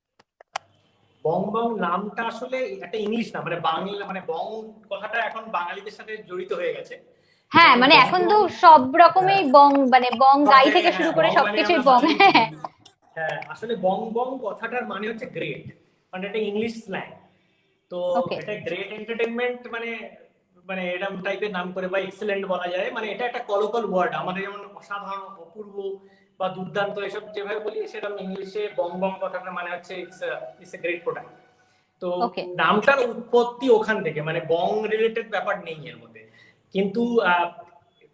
বং বং নামটা আসলে একটা ইংলিশ নাম, মানে বাংলা, মানে বং কথাটা এখন বাঙালিদের সাথে জড়িত হয়ে গেছে। হ্যাঁ, যেমন মানে বং এখন বং, তো সব রকমেই হ্যাঁ, বং, মানে বং সব গাই থেকে জায়গায় শুরু হ্যাঁ করে বং মানে সবকিছুই আমরা বং। ভালোই হ্যাঁ। বুঝি। হ্যাঁ, আসলে বং বং কথাটার মানে হচ্ছে গ্রেট, মানে এটা ইংলিশ স্ল্যাং। তো ওকে। এটা গ্রেট এন্টারটেনমেন্ট মানে, মানে এরকম টাইপের নাম করে, বা এক্সেলেন্ট বলা যায়, মানে এটা একটা কলোকাল ওয়ার্ড। আমাদের যেমন অসাধারণ, অপূর্ব বা দুর্দান্ত এসব যেভাবে বলি, সেরকম ইংলিশে বং বং কথাটার মানে হচ্ছে ইটস এ গ্রেট প্রোডাক্ট। তো ওকে। নামটার উৎপত্তি ওখান থেকে, মানে বং রিলেটেড ব্যাপার নেই এর মধ্যে। কিন্তু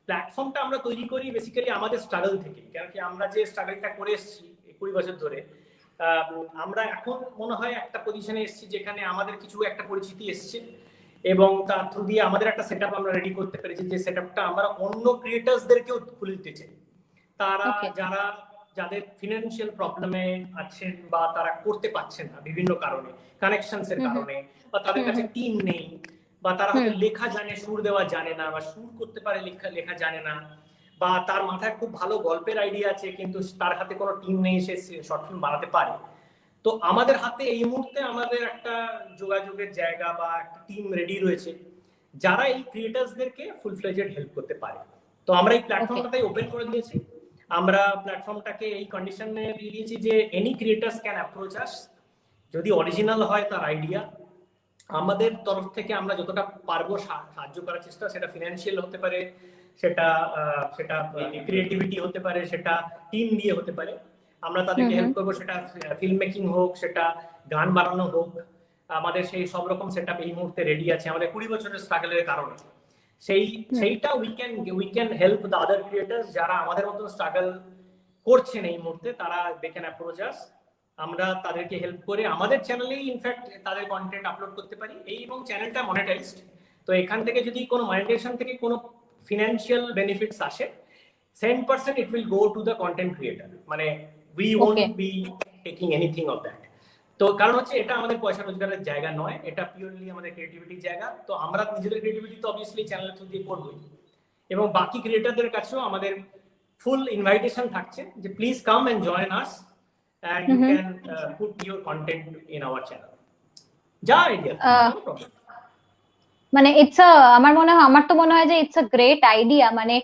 প্ল্যাটফর্মটা আমরা তৈরি করি বেসিক্যালি আমাদের স্ট্রাগল থেকে, কারণ কি আমরা যে স্ট্রাগলটা করে এসেছি 20 বছর ধরে, আমরা এখন মনে হয় একটা পজিশনে এসেছি যেখানে আমাদের কিছু একটা পরিচিতি এসছে, এবং তার থ্রু দিয়ে আমাদের একটা সেটআপ আমরা রেডি করতে পেরেছি, যে সেটআপটা আমরা অন্য ক্রিয়েটার্সদেরকেও খুলে দিতে চাই। তারা ওকে। যাদের ফিনান্সিয়াল প্রবলেমে আছেন, বা তারা করতে পারছেন না বিভিন্ন কারণে, কানেকশনস এর হুম হুম কারণে, বা তাদের হুম কাছে হুম টিম নেই, বা তারা হুম হয়তো লেখা জানে, সুর দেওয়া জানে না, বা সুর করতে পারে, লেখা জানে না, বা তার মাথায় খুব ভালো গল্পের আইডিয়া আছে কিন্তু তার হাতে কোনো টিম নেই, সে শর্ট ফিল্ম বানাতে পারে। তো আমাদের হাতে এই মুহূর্তে আমাদের একটা যোগাযোগের জায়গা বা একটা টিম রেডি রয়েছে, যারা এই ক্রিয়েটার্সদেরকে ফুল ফ্লেজেড হেল্প করতে পারে। তো আমরা এই ওকে। প্ল্যাটফর্মটাই ওপেন করে দিয়েছি। আমরা প্ল্যাটফর্মটাকে এই কন্ডিশনে দিয়েছি যে এনি ক্রিয়েটার্স ক্যান অ্যাপ্রোচ আস, যদি অরিজিনাল হয় তার আইডিয়া, আমাদের তরফ থেকে আমরা যতটা পারবো সাহায্য করার চেষ্টা, সেটা ফিনান্সিয়াল হতে পারে, সেটা সেটা ক্রিয়েটিভিটি হতে পারে, সেটা টিম দিয়ে হতে পারে। আমরা হুম তাদেরকে হুম হেল্প করবো, সেটা ফিল্ম মেকিং হোক, সেটা গান বানানো হোক। আমাদের সেই সব রকম সেটআপ এই মুহূর্তে রেডি আছে, আমাদের 20 বছরের স্ট্রাগলের কারণে। হুম। সেইটা we can help the other creators যারা আমাদের মতো স্ট্রাগল করছেন এই মুহূর্তে, তারা দে ক্যান অ্যাপ্রোচ আস। আমরা তাদেরকে হেল্প করে আমাদের চ্যানেলেই ইনফ্যাক্ট তাদের কন্টেন্ট আপলোড করতে পারি, এবং চ্যানেলটা মনিটাইজড। তো এখান থেকে যদি কোনো মনিটাইজেশন থেকে কোনো ফিনান্সিয়াল বেনিফিটস আসে, 10% it will go to the content creator, মানে we okay. Won't be taking anything of that. তো কারণ হচ্ছে এটা আমাদের পয়সা রোজগারের জায়গা নয়, এটা পিওরলি আমাদের ক্রিয়েটিভিটির জায়গা। তো আমরা নিজেদের ক্রিয়েটিভিটি তো অবভিয়াসলি চ্যানেল থ্রু দিয়ে করবোই, এবং বাকি ক্রিয়েটারদের কাছেও আমাদের ফুল ইনভাইটেশন থাকছে যে please come and join us, and hmm you hmm can put your content in our channel. যা আইডিয়া, আহ, no problem. মানে আমার তো মনে হয় যে ইটস আ গ্রেট আইডিয়া। মানে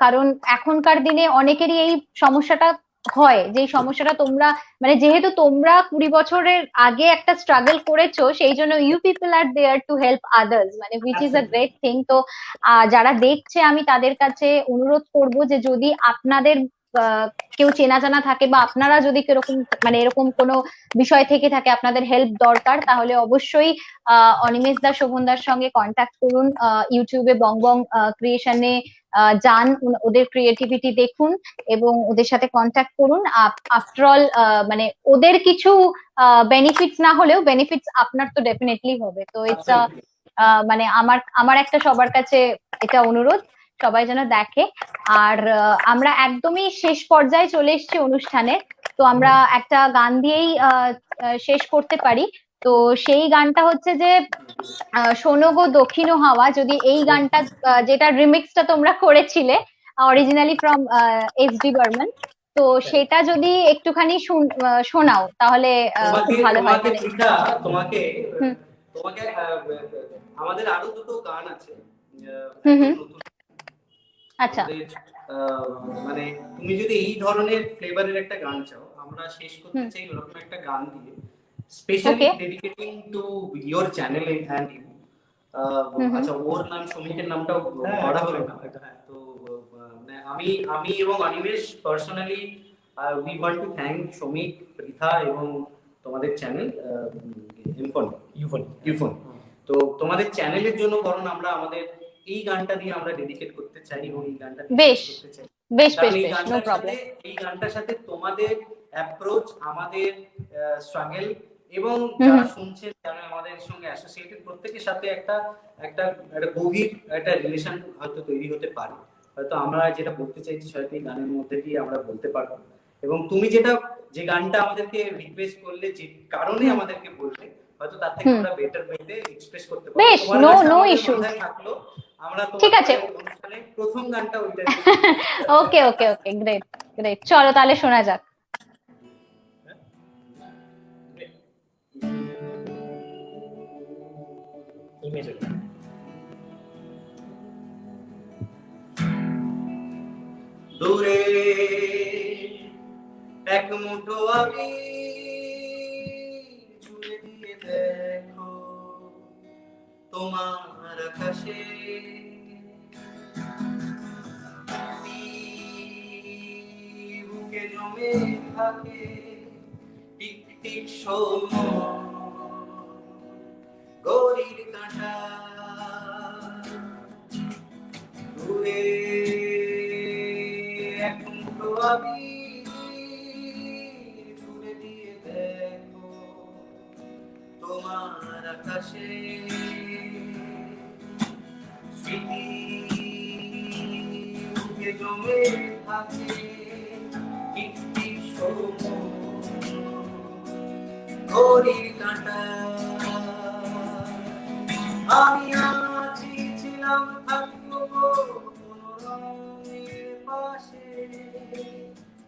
কারণ এখনকার দিনে অনেকেরই এই সমস্যাটা হয়, যে এই সমস্যাটা তোমরা, মানে যেহেতু তোমরা 20 বছরের আগে একটা স্ট্রাগল করেছো, সেই জন্য you people are there to help others, মানে which is a Absolutely. Great thing. তো যারা দেখছে, আমি তাদের কাছে অনুরোধ করব যে যদি আপনাদের আহ, কেউ চেনা জানা থাকে, বা আপনারা যদি কিরকম, মানে এরকম কোনো বিষয় থেকে থাকে, আপনাদের হেল্প দরকার, তাহলে অবশ্যই অনিমেষ দা, শোভন দার সঙ্গে কন্ট্যাক্ট করুন। ইউটিউবে বং বং ক্রিয়েশনে যান, ওদের ক্রিয়েটিভিটি দেখুন এবং ওদের সাথে কন্ট্যাক্ট করুন। আফটার অল মানে ওদের কিছু বেনিফিটস না হলেও বেনিফিটস আপনার তো ডেফিনেটলি হবে। তো ইটস Absolutely. মানে আমার আমার একটা সবার কাছে এটা অনুরোধ, সবাই যেন দেখে। আর আমরা একদমই শেষ পর্যায়ে চলে এসেছি অনুষ্ঠানে, তো আমরা একটা গান দিয়েই শেষ করতে পারি। তো সেই গানটা হচ্ছে যে শোনো গো দক্ষিণ হাওয়া, যদি এই গানটা যেটা রিমিক্সটা তোমরা করেছিলে originally from S D Barman, তো সেটা যদি একটুখানি শোনাও তাহলে খুব তোমাকে ভালো হয়। তোমাকে মানে পৃথা, তোমাকে হুম তোমাকে আমাদের আরো দুটো গান আছে, হুম একদম হুম। নতুন। আচ্ছা। আমাদের মানে তুমি যদি এই ধরনের ফ্লেভারের একটা গান চাও, আমরা শেষ করতে হুম। চাই ওরকম একটা গান দিয়ে, specially okay. Dedicating to your channel and you. Hmm hmm আচ্ছা, ওর নাম শ্রমিকের নামটাও পড়া হলো না। তো মানে আমি এবং Animesh personally we want to thank শ্রমিক, পৃথা এবং তোমাদের চ্যানেল ইউফোন। তো তোমাদের চ্যানেলের জন্য, কারণ আমরা আমাদের এই গানটা দিয়ে আমরা ডেডিকেট করতে চাই এবং এই গানটা দিয়ে বেশ শেষ করতে চাই। বেশ কারণ বেশ বেশ, নো প্রবলেম। এই গানটার সাথে তোমাদের অ্যাপ্রোচ, আমাদের স্ট্রাগল, এবং যারা শুনছেন, যারা আমাদের সঙ্গে অ্যাসোসিয়েটেড, প্রত্যেকের সাথে একটা একটা একটা গভীর একটা রিলেশন হয়তো তৈরি হতে পারে। হয়তো আমরা যেটা বলতে চাইছি হয়তো এই গানের মধ্যে দিয়ে আমরা বলতে পারবো। এবং তুমি যে গানটা আমাদেরকে রিকোয়েস্ট করলে, যে কারণে আমাদেরকে বললে, হয়তো তার থেকে আমরা বেটার ওয়েতে এক্সপ্রেস করতে পারবো। বেশ, নো ইস্যু। থাকলো আমরা ঠিক আছে, অনুষ্ঠানে প্রথম গানটা ওইটা। ওকে ওকে ওকে, গ্রেট গ্রেট, চলো তাহলে শোনা যাক। দূরে এক মুঠো আমি ছুঁয়ে দিয়ে দেখো তোমার আকাশে, বুকে জমে থাকে টিক টিক সময়, গড়ির কাঁটা দূরে এক মুঠো আমি ছুঁয়ে দিয়ে দেখো তোমার আকাশে, স্মৃতি বুকে জমে থাকে টিক টিক সময়, ঘড়ির কাঁটা। আমি আছি ছিলাম থাকবো কোনো রঙের পাশে,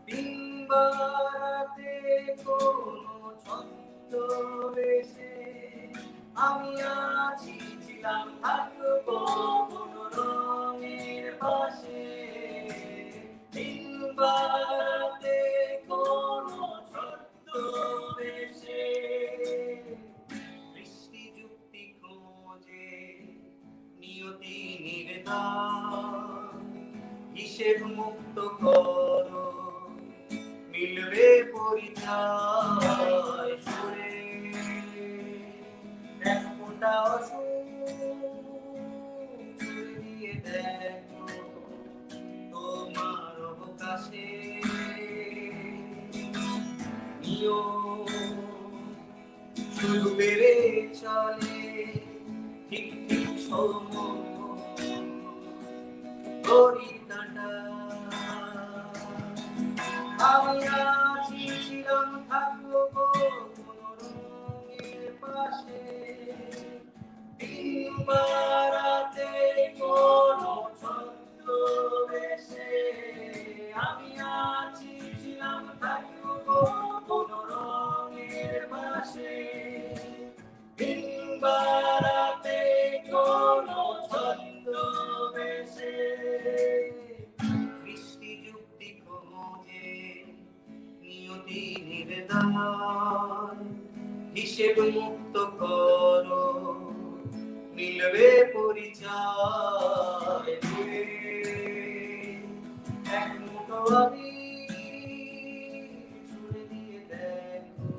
দিনবারাতে কোনো ছদ্মবেশে। আমি আছি ছিলাম থাকবো কোনো রঙের পাশে, দিনবারাতে কোনো ছদ্মবেশে। বৃষ্টি যুক্তি খোঁজে নিয়তি নির্দান, হিসেব মুক্ত করো মিলবে পরিচয় সুরে। এক ফোঁটা অসুখ দিয়ে দেখো তোমার অবকাশে, শুধু বেড়ে চলে ঠিক ঠিক সময়, ঘড়ির কাঁটা। আমি আছি ছিলাম থাকবো কোনো রঙের পাশে, দিনবারাতে কোনো ছদ্মবেশে। আমি আছি ছিলাম থাকবো কোনো রঙের পাশে, দিনবারাতে কোনো ছদ্মবেশে। বৃষ্টি যুক্তি খোঁজে নিয়তি নির্দান, হিসেব মুক্ত করো মিলবে পরিচয় দূরে। এক মুঠো আমি ছুঁয়ে দিয়ে দেখো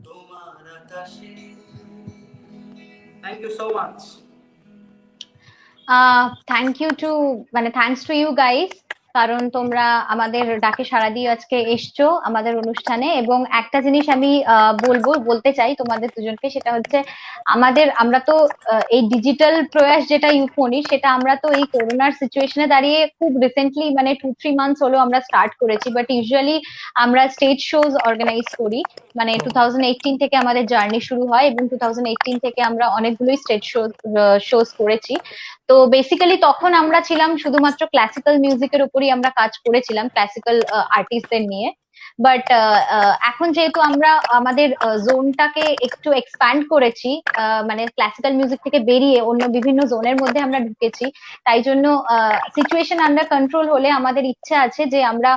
তোমার আকাশে। Thank you so much. Thank you too, মানে থ্যাঙ্কস টু ইউ গাইস, কারণ তোমরা আমাদের ডাকে সাড়া দিয়ে আজকে এসছো আমাদের অনুষ্ঠানে। এবং একটা জিনিস আমি বলতে চাই তোমাদের দুজনকে, সেটা হচ্ছে আমরা তো এই ডিজিটাল প্রয়াস যেটা ইউফোনি, সেটা আমরা তো এই করোনার সিচুয়েশনে দাঁড়িয়ে খুব রিসেন্টলি, মানে 2-3 মান্থস হলো আমরা স্টার্ট করেছি। বাট ইউজুয়ালি আমরা স্টেজ শোজ অর্গানাইজ করি, মানে 2018 থেকে আমাদের জার্নি শুরু হয়, এবং 2018 থেকে আমরা অনেকগুলোই স্টেজ শোজ করেছি। তো বেসিক্যালি তখন আমরা ছিলাম শুধুমাত্র ক্লাসিক্যাল মিউজিকের উপরই আমরা কাজ করেছিলাম, ক্লাসিক্যাল আর্টিস্টদের নিয়ে। বাট এখন যেহেতু আমরা আমাদের জোনটাকে একটু এক্সপ্যান্ড করেছি, মানে ক্লাসিক্যাল মিউজিক থেকে বেরিয়ে অন্য বিভিন্ন জোনের মধ্যে আমরা ঢুকেছি, তাই জন্য সিচুয়েশন আন্ডার কন্ট্রোল হলে আমাদের ইচ্ছা আছে যে আমরা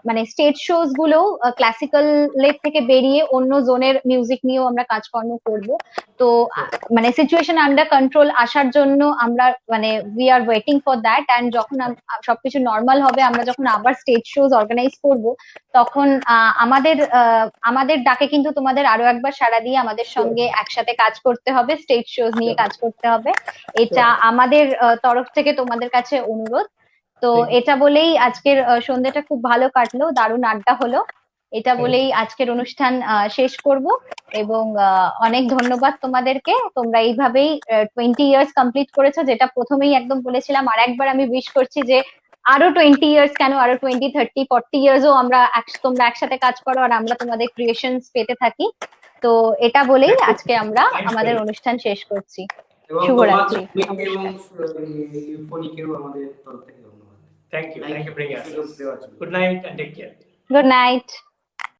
মানে স্টেজ শোজ গুলো ক্লাসিক্যালের থেকে বেরিয়ে অন্য জোনের মিউজিক নিয়েও আমরা কাজকর্ম করব। তো মানে সিচুয়েশন আন্ডার কন্ট্রোল আসার জন্য আমরা মানে we are waiting for that, and যখন সবকিছু নর্মাল হবে, আমরা যখন আবার স্টেজ শোজ অর্গানাইজ করব, তখন আমাদের ডাকে কিন্তু তোমাদের আরো একবার সাড়া দিয়ে আমাদের সঙ্গে একসাথে কাজ করতে হবে, স্টেজ শোজ নিয়ে কাজ করতে হবে। এটা আমাদের তরফ থেকে তোমাদের কাছে অনুরোধ। তো Thank you. এটা বলেই আজকের সন্ধ্যাটা খুব ভালো কাটলো, দারুণ আড্ডা হলো। এটা বলেই আজকের অনুষ্ঠান শেষ করব। এবং অনেক ধন্যবাদ তোমাদেরকে, তোমরা এইভাবেই 20 ইয়ার্স কমপ্লিট করেছো, যেটা প্রথমেই একদম বলেছিলাম। আর একবার আমি উইশ করছি যে আরো 20 ইয়ার্স কেন, আরো 20, 30, 40 ইয়ার্সও আমরা তোমরা একসাথে কাজ করো আর আমরা তোমাদের ক্রিয়েশনস পেতে থাকি। তো এটা বলেই আজকে আমরা আমাদের অনুষ্ঠান শেষ করছি। এবং শুভরাত্রি, তোমাকে এবং নমস্কার। ইউফোনিকেও আমাদের তরফ থেকে ধন্যবাদ। Thank you, Thank you. bringing us. সুযোগ দেওয়ার জন্য। Good night and take care. Good night.